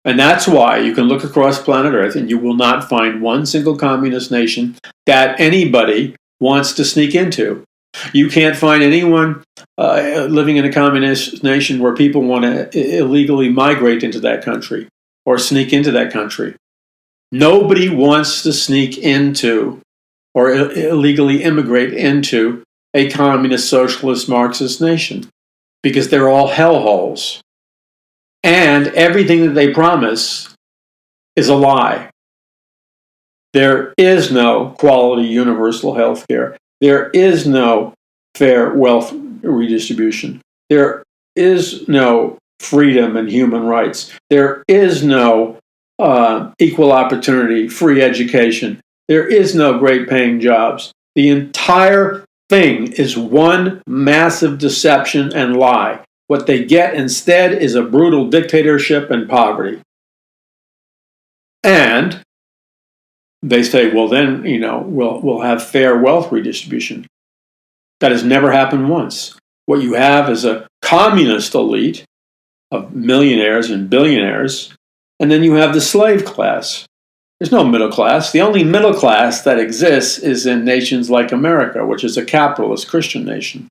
And that's why you can look across planet Earth and you will not find one single communist nation that anybody wants to sneak into. You can't find anyone living in a communist nation where people want to illegally migrate into that country or sneak into that country. Nobody wants to sneak into or illegally immigrate into a communist, socialist, Marxist nation because they're all hellholes. And everything that they promise is a lie. There is no quality universal health care. There is no fair wealth redistribution. There is no freedom and human rights. There is no equal opportunity, free education. There is no great paying jobs. The entire thing is one massive deception and lie. What they get instead is a brutal dictatorship and poverty. And they say, well, then, we'll have fair wealth redistribution. That has never happened once. What you have is a communist elite of millionaires and billionaires, and then you have the slave class. There's no middle class. The only middle class that exists is in nations like America, which is a capitalist Christian nation.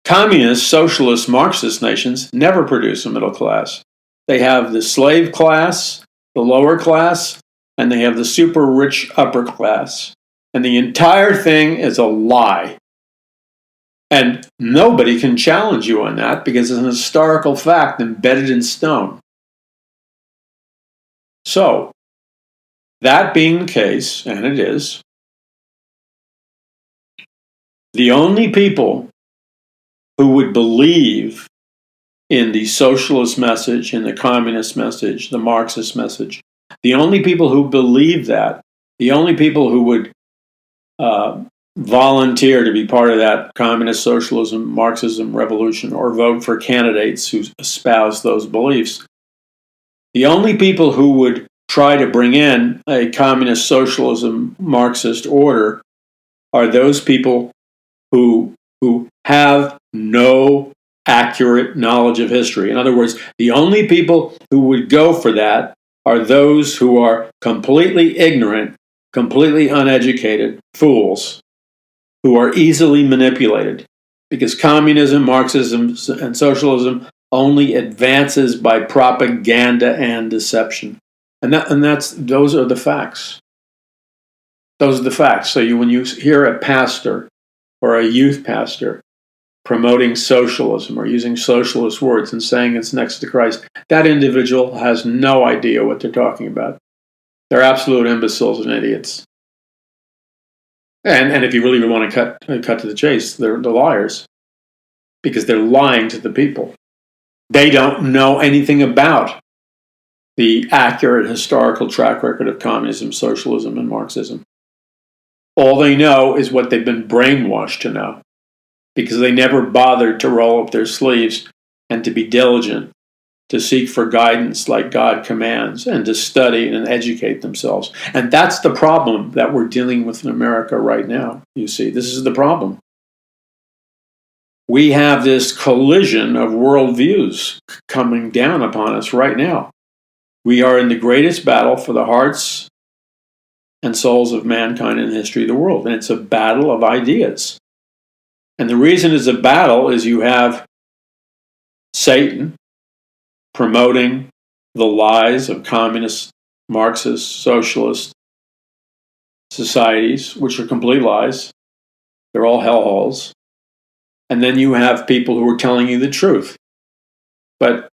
Communist, socialist, Marxist nations never produce a middle class. They have the slave class, the lower class, and they have the super rich upper class. And the entire thing is a lie. And nobody can challenge you on that because it's an historical fact embedded in stone. So, that being the case, and it is, the only people who would believe in the socialist message, in the communist message, the Marxist message, the only people who believe that, the only people who would volunteer to be part of that communist, socialism, Marxism revolution or vote for candidates who espouse those beliefs, the only people who would try to bring in a communist, socialism, Marxist order are those people who have no accurate knowledge of history. In other words, the only people who would go for that are those who are completely ignorant, completely uneducated fools who are easily manipulated because communism, Marxism, and socialism only advances by propaganda and deception. And those are the facts. Those are the facts. So when you hear a pastor or a youth pastor promoting socialism or using socialist words and saying it's next to Christ, that individual has no idea what they're talking about. They're absolute imbeciles and idiots. And if you really want to cut to the chase, they're liars because they're lying to the people. They don't know anything about the accurate historical track record of communism, socialism, and Marxism. All they know is what they've been brainwashed to know, because they never bothered to roll up their sleeves and to be diligent, to seek for guidance like God commands, and to study and educate themselves. And that's the problem that we're dealing with in America right now. You see, this is the problem. We have this collision of worldviews coming down upon us right now. We are in the greatest battle for the hearts and souls of mankind in the history of the world. And it's a battle of ideas. And the reason it's a battle is you have Satan promoting the lies of communist, Marxist, socialist societies, which are complete lies. They're all hellholes. And then you have people who are telling you the truth. But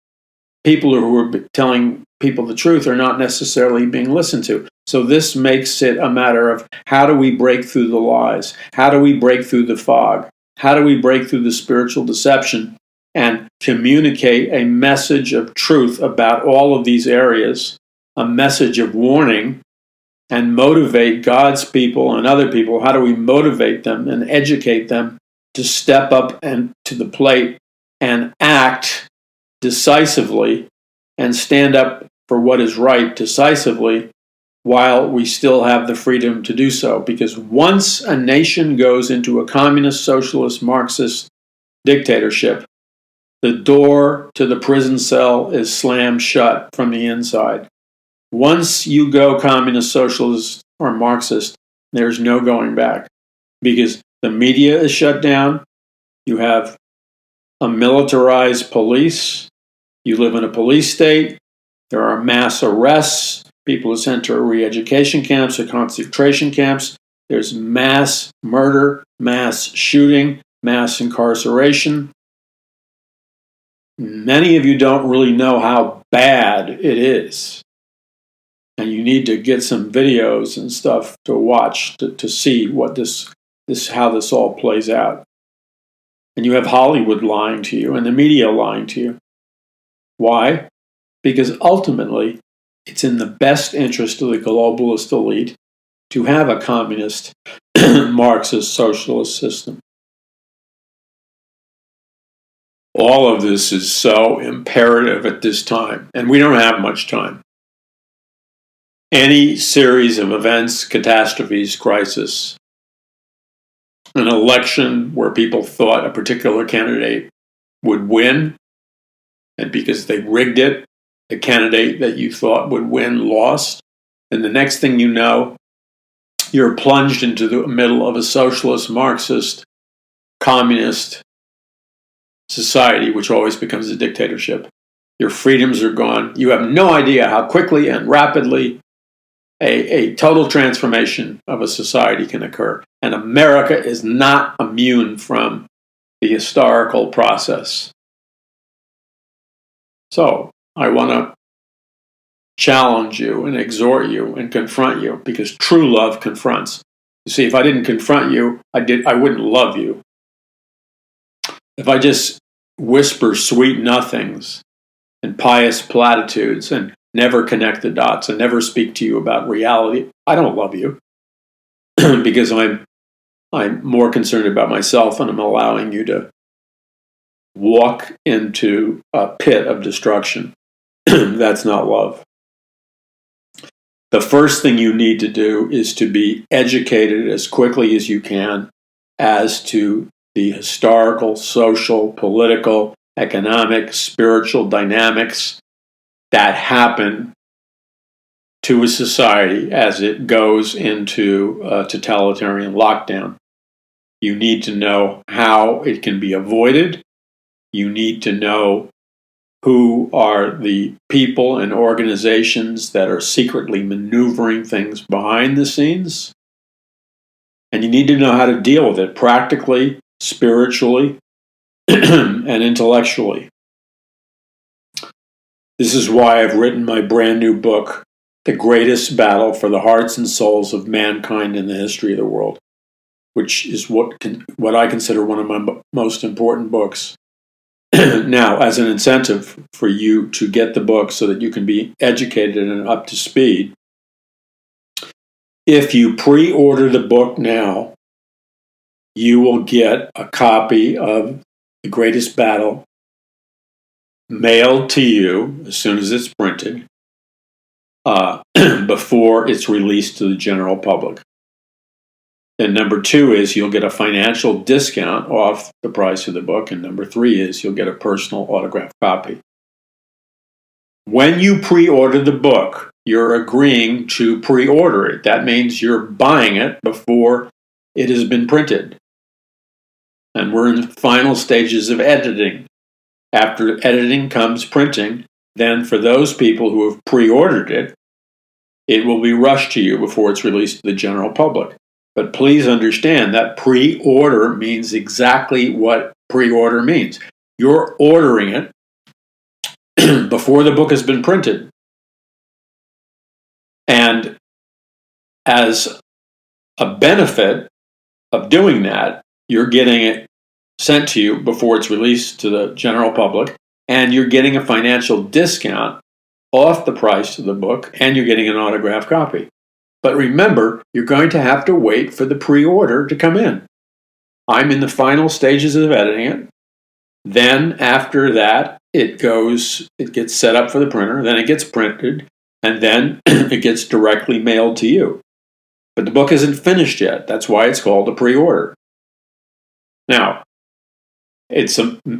people who are telling people the truth are not necessarily being listened to. So this makes it a matter of, how do we break through the lies? How do we break through the fog? How do we break through the spiritual deception and communicate a message of truth about all of these areas, a message of warning, and motivate God's people and other people? How do we motivate them and educate them to step up and to the plate and act decisively and stand up for what is right decisively, while we still have the freedom to do so? Because once a nation goes into a communist, socialist, Marxist dictatorship, the door to the prison cell is slammed shut from the inside. Once you go communist, socialist, or Marxist, there's no going back, because the media is shut down. You have a militarized police. You live in a police state. There are mass arrests. People are sent to re-education camps or concentration camps. There's mass murder, mass shooting, mass incarceration. Many of you don't really know how bad it is. And you need to get some videos and stuff to watch to see what how this all plays out. And you have Hollywood lying to you and the media lying to you. Why? Because ultimately, it's in the best interest of the globalist elite to have a communist, Marxist, socialist system. All of this is so imperative at this time, and we don't have much time. Any series of events, catastrophes, crisis, an election where people thought a particular candidate would win, and because they rigged it, the candidate that you thought would win lost, and the next thing you know, you're plunged into the middle of a socialist, Marxist, communist society, which always becomes a dictatorship. Your freedoms are gone. You have no idea how quickly and rapidly a total transformation of a society can occur. And America is not immune from the historical process. So I want to challenge you and exhort you and confront you, because true love confronts. You see, if I didn't confront you, I wouldn't love you. If I just whisper sweet nothings and pious platitudes and never connect the dots and never speak to you about reality, I don't love you. Because I'm more concerned about myself, and I'm allowing you to walk into a pit of destruction. That's not love. The first thing you need to do is to be educated as quickly as you can as to the historical, social, political, economic, spiritual dynamics that happen to a society as it goes into a totalitarian lockdown. You need to know how it can be avoided. You need to know who are the people and organizations that are secretly maneuvering things behind the scenes. And you need to know how to deal with it practically, spiritually, and intellectually. This is why I've written my brand new book, The Greatest Battle for the Hearts and Souls of Mankind in the History of the World, which is what I consider one of my most important books. Now, as an incentive for you to get the book so that you can be educated and up to speed, if you pre-order the book now, you will get a copy of The Greatest Battle mailed to you as soon as it's printed, before it's released to the general public. And number 2 is you'll get a financial discount off the price of the book. And number 3 is you'll get a personal autographed copy. When you pre-order the book, you're agreeing to pre-order it. That means you're buying it before it has been printed. And we're in the final stages of editing. After editing comes printing. Then for those people who have pre-ordered it, it will be rushed to you before it's released to the general public. But please understand that pre-order means exactly what pre-order means. You're ordering it before the book has been printed. And as a benefit of doing that, you're getting it sent to you before it's released to the general public, and you're getting a financial discount off the price of the book, and you're getting an autographed copy. But remember, you're going to have to wait for the pre-order to come in. I'm in the final stages of editing it. Then after that, it gets set up for the printer, then it gets printed, and then it gets directly mailed to you. But the book isn't finished yet. That's why it's called a pre-order. Now,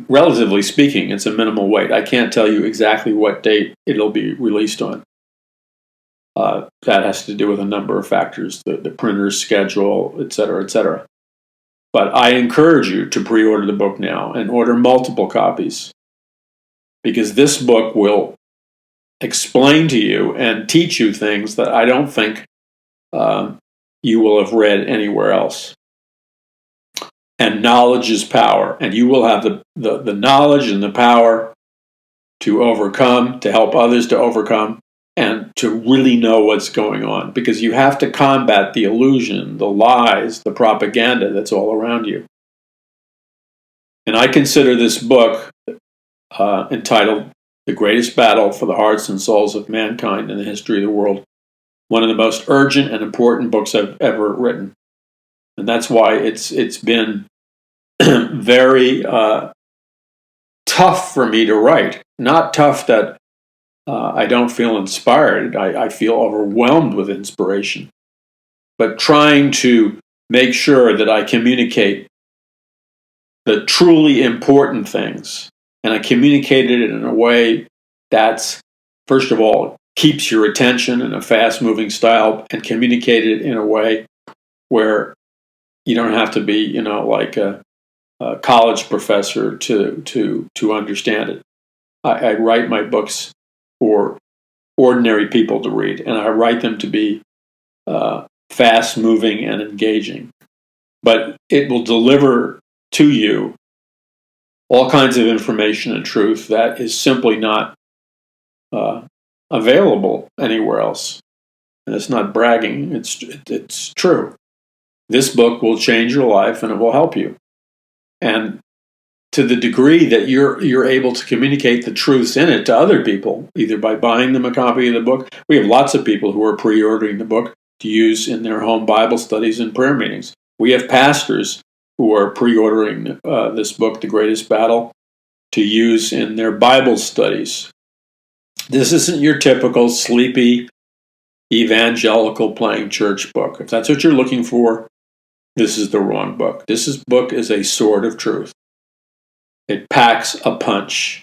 relatively speaking, it's a minimal wait. I can't tell you exactly what date it'll be released on. That has to do with a number of factors, the printer's schedule, et cetera, et cetera. But I encourage you to pre-order the book now and order multiple copies, because this book will explain to you and teach you things that I don't think you will have read anywhere else. And knowledge is power, and you will have the knowledge and the power to overcome, to help others to overcome, and to really know what's going on, because you have to combat the illusion, the lies, the propaganda that's all around you. And I consider this book, entitled The Greatest Battle for the Hearts and Souls of Mankind in the History of the World, one of the most urgent and important books I've ever written. And that's why it's been very tough for me to write. Not tough that I don't feel inspired. I feel overwhelmed with inspiration. But trying to make sure that I communicate the truly important things, and I communicate it in a way that's, first of all, keeps your attention in a fast-moving style, and communicate it in a way where you don't have to be, like a college professor to understand it. I write my books for ordinary people to read, and I write them to be fast-moving and engaging. But it will deliver to you all kinds of information and truth that is simply not available anywhere else. And it's not bragging, it's true. This book will change your life, and it will help you. And to the degree that you're able to communicate the truths in it to other people, either by buying them a copy of the book. We have lots of people who are pre-ordering the book to use in their home Bible studies and prayer meetings. We have pastors who are pre-ordering this book, The Greatest Battle, to use in their Bible studies. This isn't your typical sleepy, evangelical playing church book. If that's what you're looking for, this is the wrong book. This book is a sword of truth. It packs a punch.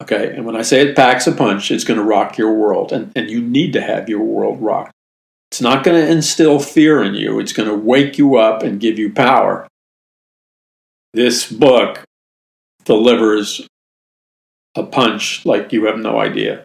Okay, and when I say it packs a punch, it's going to rock your world, and you need to have your world rocked. It's not going to instill fear in you. It's going to wake you up and give you power. This book delivers a punch like you have no idea.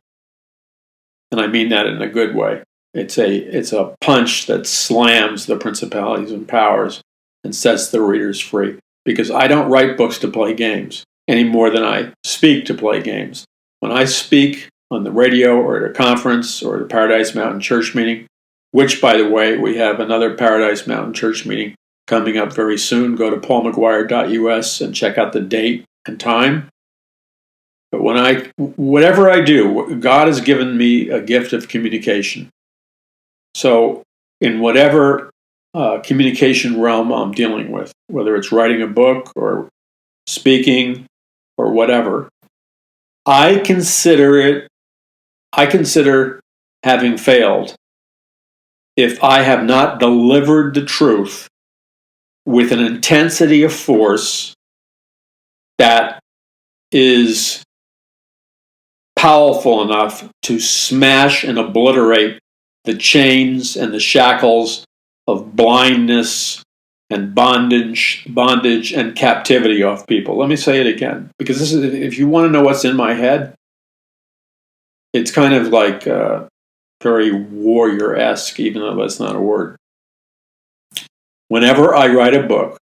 And I mean that in a good way. It's a punch that slams the principalities and powers and sets the readers free. Because I don't write books to play games any more than I speak to play games. When I speak on the radio or at a conference or at a Paradise Mountain Church meeting, which, by the way, we have another Paradise Mountain Church meeting coming up very soon. Go to paulmcguire.us and check out the date and time. But whatever I do, God has given me a gift of communication. So in whatever communication realm I'm dealing with, whether it's writing a book or speaking or whatever, I consider having failed if I have not delivered the truth with an intensity of force that is powerful enough to smash and obliterate the chains and the shackles of blindness and bondage and captivity off people. Let me say it again, because this is, if you want to know what's in my head, it's kind of like very warrior-esque, even though that's not a word. Whenever I write a book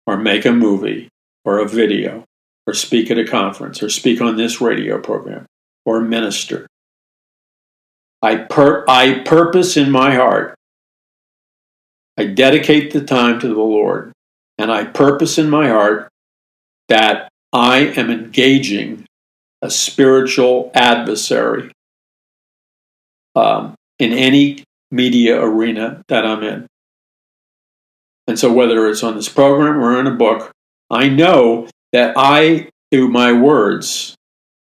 or make a movie or a video or speak at a conference or speak on this radio program or minister, I purpose in my heart, I dedicate the time to the Lord, and I purpose in my heart that I am engaging a spiritual adversary in any media arena that I'm in. And so whether it's on this program or in a book, I know that I, through my words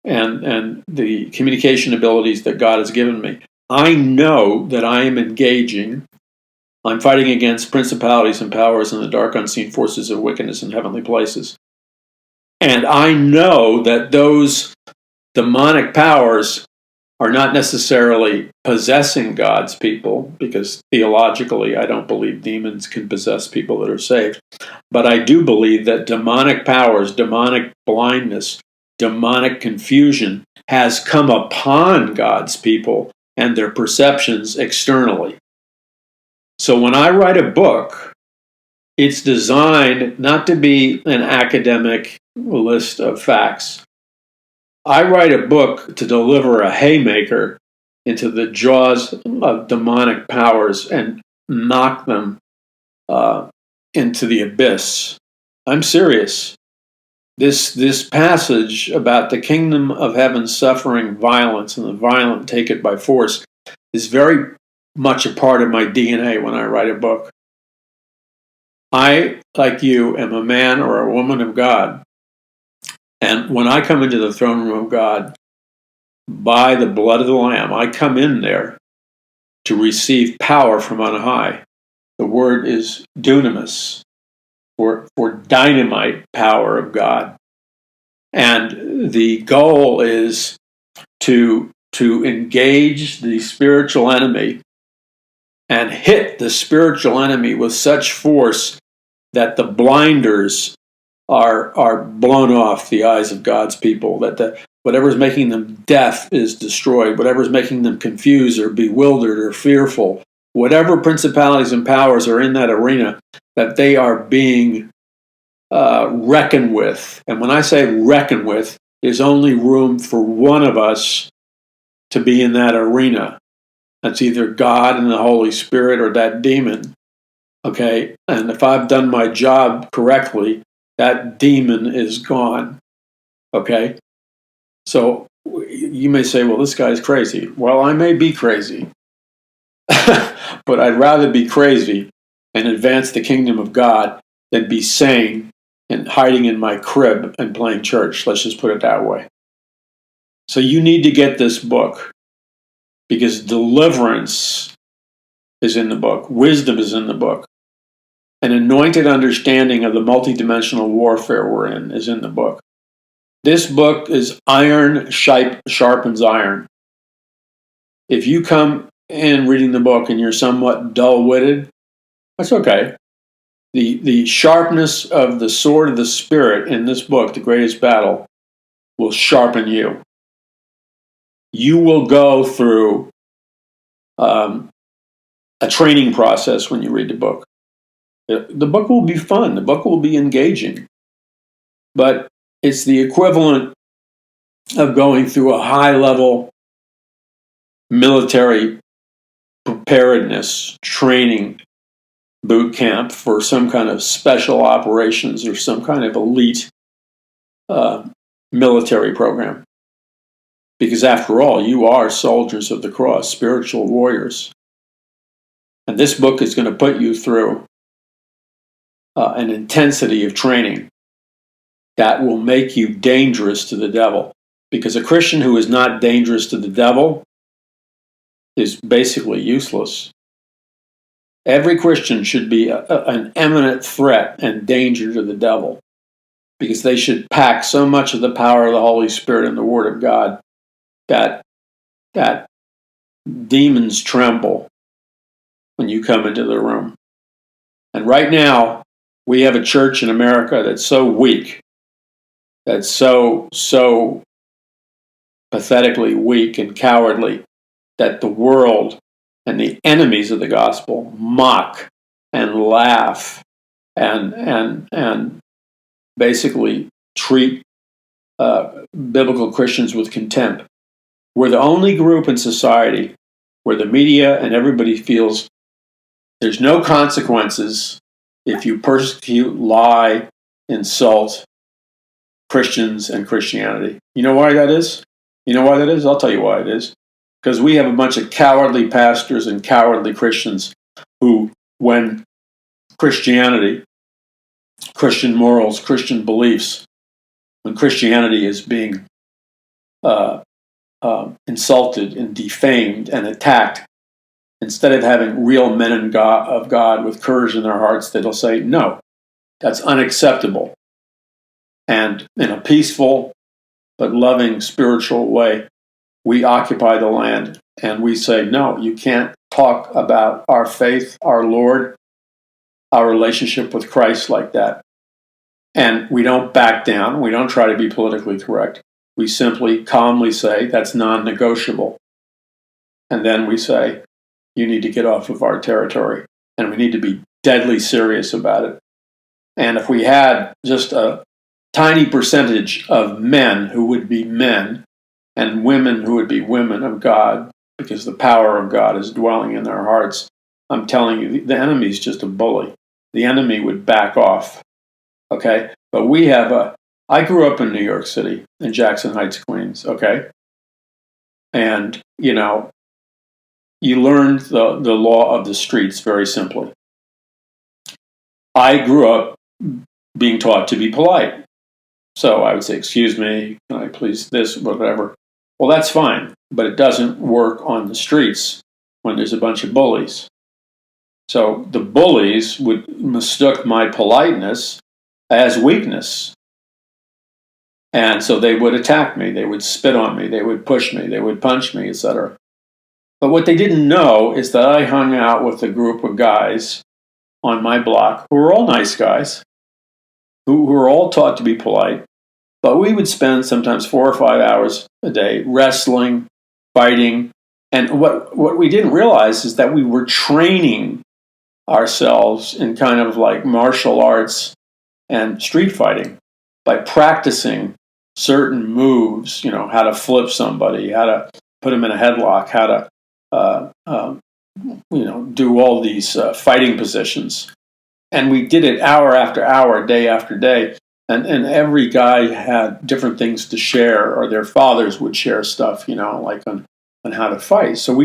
and the communication abilities that God has given me, I know that I am engaging, I'm fighting against principalities and powers and the dark unseen forces of wickedness in heavenly places. And I know that those demonic powers are not necessarily possessing God's people, because theologically I don't believe demons can possess people that are saved. But I do believe that demonic powers, demonic blindness, demonic confusion has come upon God's people and their perceptions externally. So when I write a book, it's designed not to be an academic list of facts. I write a book to deliver a haymaker into the jaws of demonic powers and knock them into the abyss. I'm serious. This passage about the kingdom of heaven suffering violence and the violent take it by force is very much a part of my DNA when I write a book. I, like you, am a man or a woman of God. And when I come into the throne room of God, by the blood of the Lamb, I come in there to receive power from on high. The word is dunamis, for dynamite power of God. And the goal is to engage the spiritual enemy and hit the spiritual enemy with such force that the blinders are blown off the eyes of God's people, that whatever's making them deaf is destroyed, whatever's making them confused or bewildered or fearful, whatever principalities and powers are in that arena, that they are being reckoned with. And when I say reckoned with, there's only room for one of us to be in that arena. That's either God and the Holy Spirit or that demon. Okay? And if I've done my job correctly, that demon is gone. Okay? So you may say, well, this guy's crazy. Well, I may be crazy. But I'd rather be crazy and advance the kingdom of God than be sane and hiding in my crib and playing church. Let's just put it that way. So you need to get this book, because deliverance is in the book. Wisdom is in the book. An anointed understanding of the multidimensional warfare we're in is in the book. This book is iron sharpens iron. If you come in reading the book and you're somewhat dull-witted, that's okay. The sharpness of the sword of the Spirit in this book, The Greatest Battle, will sharpen you. You will go through a training process when you read the book. The book will be fun. The book will be engaging. But it's the equivalent of going through a high-level military preparedness training boot camp for some kind of special operations or some kind of elite military program. Because after all, you are soldiers of the cross, spiritual warriors. And this book is going to put you through an intensity of training that will make you dangerous to the devil. Because a Christian who is not dangerous to the devil is basically useless. Every Christian should be an imminent threat and danger to the devil, because they should pack so much of the power of the Holy Spirit and the Word of God that demons tremble when you come into the room. And right now, we have a church in America that's so weak, that's so pathetically weak and cowardly, that the world and the enemies of the gospel mock and laugh and basically treat biblical Christians with contempt. We're the only group in society where the media and everybody feels there's no consequences if you persecute, lie, insult Christians and Christianity. You know why that is? You know why that is? I'll tell you why it is. Because we have a bunch of cowardly pastors and cowardly Christians who, when Christianity, Christian morals, Christian beliefs, when Christianity is being insulted and defamed and attacked, instead of having real men of God with courage in their hearts, they'll say, no, that's unacceptable. And in a peaceful but loving spiritual way, we occupy the land and we say, no, you can't talk about our faith, our Lord, our relationship with Christ like that. And we don't back down. We don't try to be politically correct. We simply calmly say, that's non-negotiable. And then we say, you need to get off of our territory. And we need to be deadly serious about it. And if we had just a tiny percentage of men who would be men and women who would be women of God, because the power of God is dwelling in their hearts, I'm telling you, the enemy's just a bully. The enemy would back off. Okay? But I grew up in New York City, in Jackson Heights, Queens, okay? And, you learned the law of the streets very simply. I grew up being taught to be polite. So I would say, excuse me, can I please this, whatever. Well, that's fine, but it doesn't work on the streets when there's a bunch of bullies. So the bullies would mistook my politeness as weakness. And so they would attack me, they would spit on me, they would push me, they would punch me, etc. But what they didn't know is that I hung out with a group of guys on my block who were all nice guys, who were all taught to be polite. But we would spend sometimes 4 or 5 hours a day wrestling, fighting. And what we didn't realize is that we were training ourselves in kind of like martial arts and street fighting by practicing certain moves, how to flip somebody, how to put them in a headlock, how to, do all these fighting positions. And we did it hour after hour, day after day. And every guy had different things to share, or their fathers would share stuff, like on how to fight. So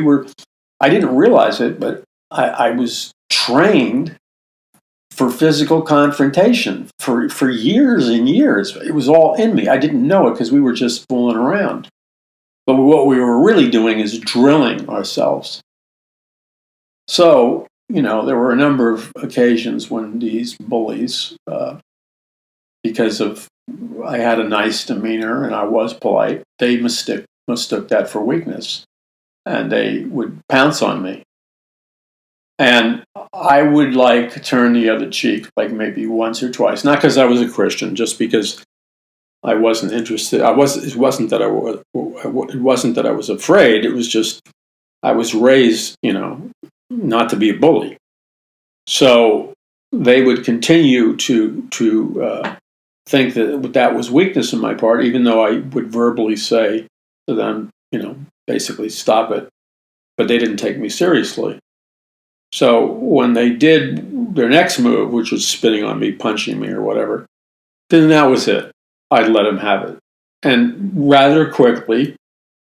I didn't realize it, but I was trained for physical confrontation for years and years. It was all in me. I didn't know it because we were just fooling around. But what we were really doing is drilling ourselves. So, there were a number of occasions when these bullies, because I had a nice demeanor and I was polite, they mistook that for weakness. And they would pounce on me. And I would turn the other cheek, maybe once or twice. Not because I was a Christian, just because I wasn't interested. It wasn't that I was afraid. It was just I was raised, not to be a bully. So they would continue to think that was weakness on my part, even though I would verbally say to them, basically stop it. But they didn't take me seriously. So when they did their next move, which was spitting on me, punching me or whatever, then that was it. I'd let them have it. And rather quickly,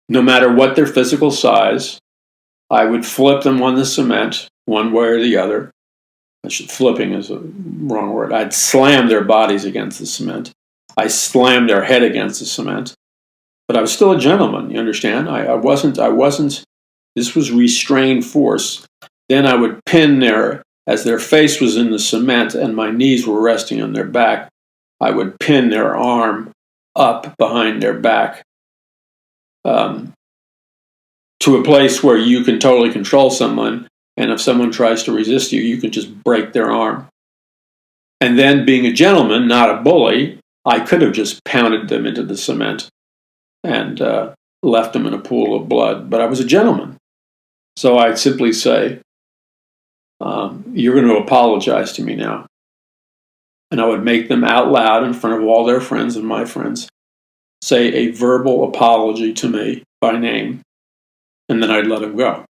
no matter what their physical size, I would flip them on the cement one way or the other. Flipping is a wrong word. I'd slam their bodies against the cement. I slammed their head against the cement. But I was still a gentleman, you understand? I wasn't, this was restrained force. Then I would pin as their face was in the cement and my knees were resting on their back, I would pin their arm up behind their back to a place where you can totally control someone, and if someone tries to resist you, you can just break their arm. And then, being a gentleman, not a bully, I could have just pounded them into the cement and left them in a pool of blood, but I was a gentleman. So I'd simply say, you're going to apologize to me now. And I would make them out loud in front of all their friends and my friends say a verbal apology to me by name, and then I'd let them go.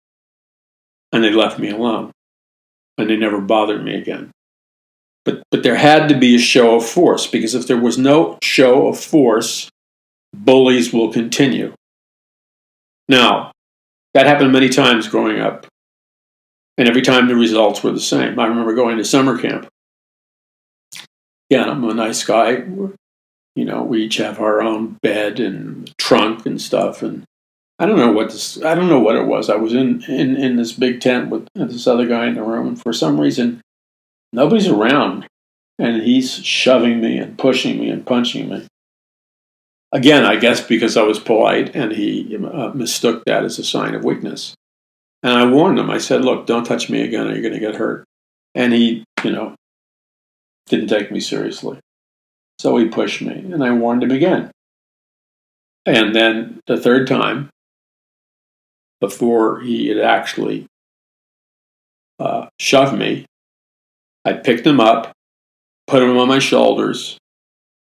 And they left me alone, and they never bothered me again. But there had to be a show of force, because if there was no show of force, bullies will continue. Now, that happened many times growing up, and every time the results were the same. I remember going to summer camp. Yeah, I'm a nice guy. You know, we each have our own bed and trunk and stuff, and I don't know what it was. I was in this big tent with this other guy in the room, and for some reason, nobody's around, and he's shoving me and pushing me and punching me. Again, I guess because I was polite, and he mistook that as a sign of weakness. And I warned him. I said, look, don't touch me again or you're going to get hurt. And he, didn't take me seriously. So he pushed me, and I warned him again. And then the third time, before he had actually shoved me, I picked him up, put him on my shoulders,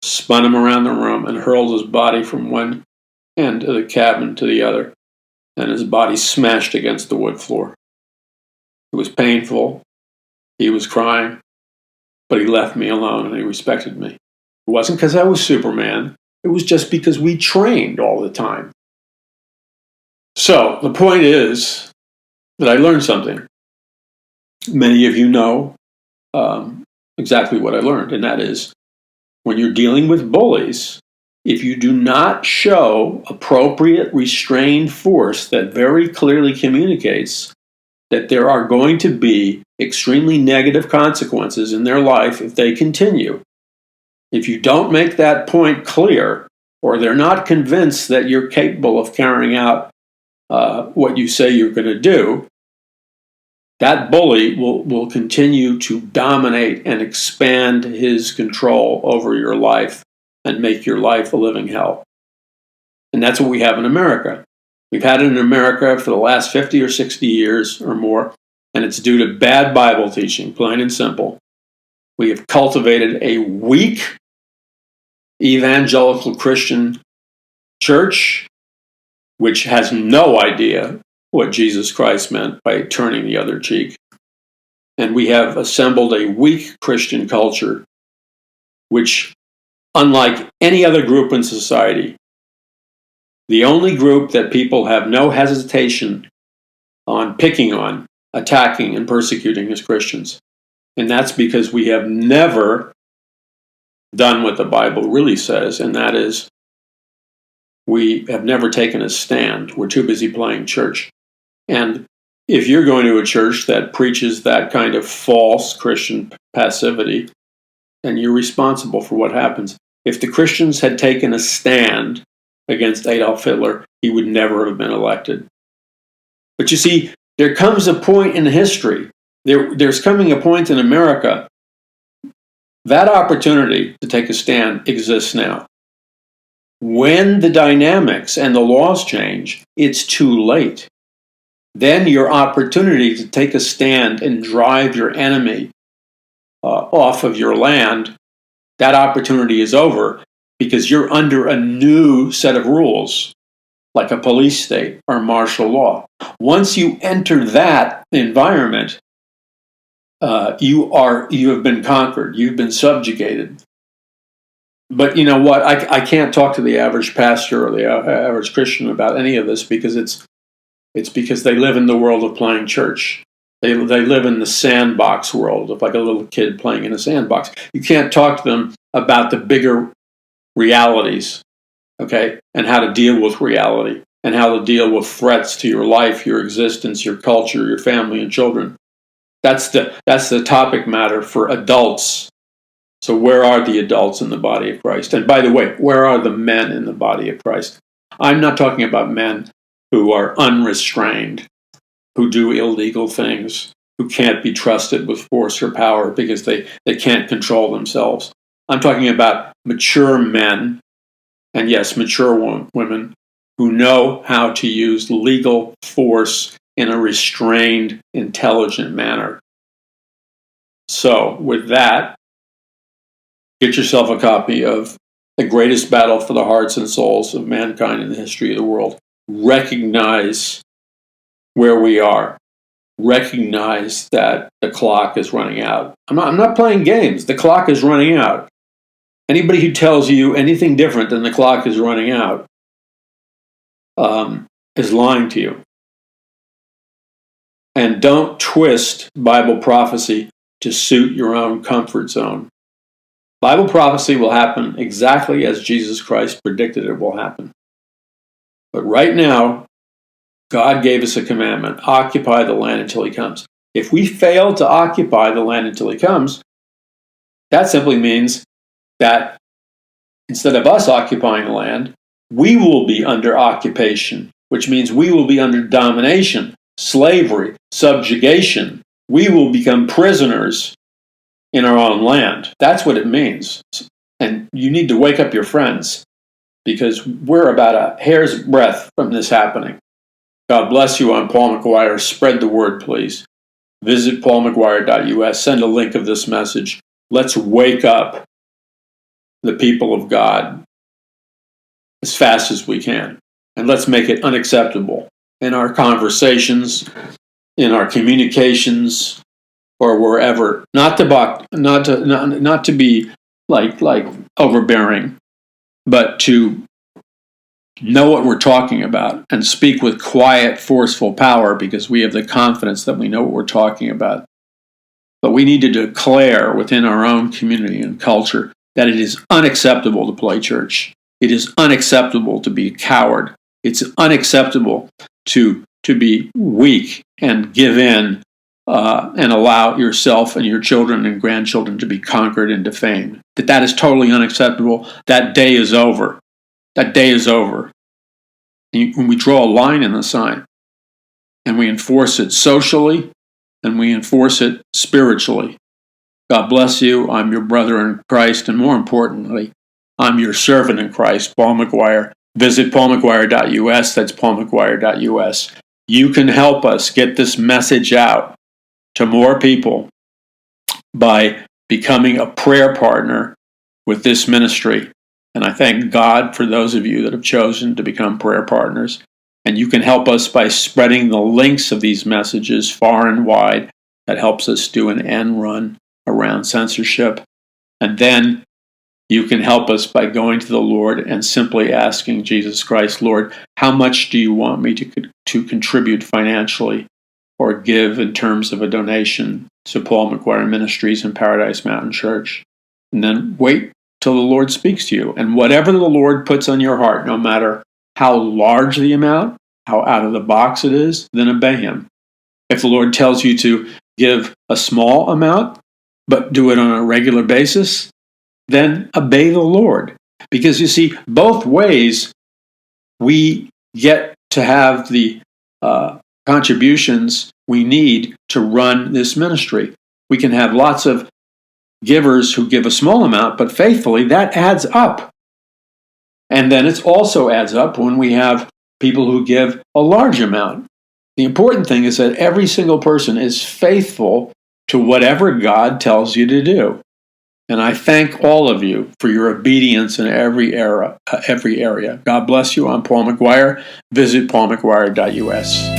spun him around the room, and hurled his body from one end of the cabin to the other, and his body smashed against the wood floor. It was painful. He was crying, but he left me alone, and he respected me. It wasn't because I was Superman. It was just because we trained all the time. So the point is that I learned something. Many of you know exactly what I learned, and that is, when you're dealing with bullies, if you do not show appropriate restrained force that very clearly communicates that there are going to be extremely negative consequences in their life if they continue, if you don't make that point clear, or they're not convinced that you're capable of carrying out what you say you're going to do, that bully will continue to dominate and expand his control over your life and make your life a living hell. And that's what we have in America. We've had it in America for the last 50 or 60 years or more, and it's due to bad Bible teaching, plain and simple. We have cultivated a weak evangelical Christian church, which has no idea what Jesus Christ meant by turning the other cheek. And we have assembled a weak Christian culture, which, unlike any other group in society, the only group that people have no hesitation on picking on, attacking, and persecuting is Christians. And that's because we have never done what the Bible really says, and that is, we have never taken a stand. We're too busy playing church. And if you're going to a church that preaches that kind of false Christian passivity, then you're responsible for what happens. If the Christians had taken a stand against Adolf Hitler, he would never have been elected. But you see, there comes a point in history, there's coming a point in America, that opportunity to take a stand exists now. When the dynamics and the laws change, it's too late. Then your opportunity to take a stand and drive your enemy off of your land, that opportunity is over, because you're under a new set of rules, like a police state or martial law. Once you enter that environment, you have been conquered, you've been subjugated. But you know what? I can't talk to the average pastor or the average Christian about any of this because it's because they live in the world of playing church. They live in the sandbox world of like a little kid playing in a sandbox. You can't talk to them about the bigger realities, okay, and how to deal with reality and how to deal with threats to your life, your existence, your culture, your family, and children. That's the topic matter for adults. So where are the adults in the body of Christ? And by the way, where are the men in the body of Christ? I'm not talking about men who are unrestrained, who do illegal things, who can't be trusted with force or power because they can't control themselves. I'm talking about mature men, and yes, mature women, who know how to use legal force in a restrained, intelligent manner. So, with that, get yourself a copy of The Greatest Battle for the Hearts and Souls of Mankind in the History of the World. Recognize where we are. Recognize that the clock is running out. I'm not playing games. The clock is running out. Anybody who tells you anything different than the clock is running out is lying to you. And don't twist Bible prophecy to suit your own comfort zone. Bible prophecy will happen exactly as Jesus Christ predicted it will happen. But right now, God gave us a commandment: occupy the land until he comes. If we fail to occupy the land until he comes, that simply means that instead of us occupying the land, we will be under occupation, which means we will be under domination, slavery, subjugation. We will become prisoners in our own land. That's what it means. And you need to wake up your friends, because we're about a hair's breadth from this happening. God bless you. I'm Paul McGuire. Spread the word, please. Visit paulmcguire.us. Send a link of this message. Let's wake up the people of God as fast as we can. And let's make it unacceptable in our conversations, in our communications, or wherever. Not to be like overbearing, but to know what we're talking about and speak with quiet, forceful power, because we have the confidence that we know what we're talking about. But we need to declare within our own community and culture that it is unacceptable to play church. It is unacceptable to be a coward. It's unacceptable to be weak and give in and allow yourself and your children and grandchildren to be conquered and defamed. That is totally unacceptable. That day is over. That day is over. When we draw a line in the sand and we enforce it socially and we enforce it spiritually. God bless you. I'm your brother in Christ, and more importantly, I'm your servant in Christ, Paul McGuire. Visit paulmcguire.us. That's paulmcguire.us. You can help us get this message out to more people by becoming a prayer partner with this ministry. And I thank God for those of you that have chosen to become prayer partners. And you can help us by spreading the links of these messages far and wide. That helps us do an end run around censorship. And then you can help us by going to the Lord and simply asking Jesus Christ, Lord, how much do you want me to contribute financially or give in terms of a donation to Paul McGuire Ministries and Paradise Mountain Church? And then wait till the Lord speaks to you. And whatever the Lord puts on your heart, no matter how large the amount, how out of the box it is, then obey him. If the Lord tells you to give a small amount, but do it on a regular basis, then obey the Lord. Because you see, both ways we get to have the contributions we need to run this ministry. We can have lots of givers who give a small amount, but faithfully, that adds up. And then it also adds up when we have people who give a large amount. The important thing is that every single person is faithful to whatever God tells you to do. And I thank all of you for your obedience in every area. God bless you. I'm Paul McGuire. Visit paulmcguire.us.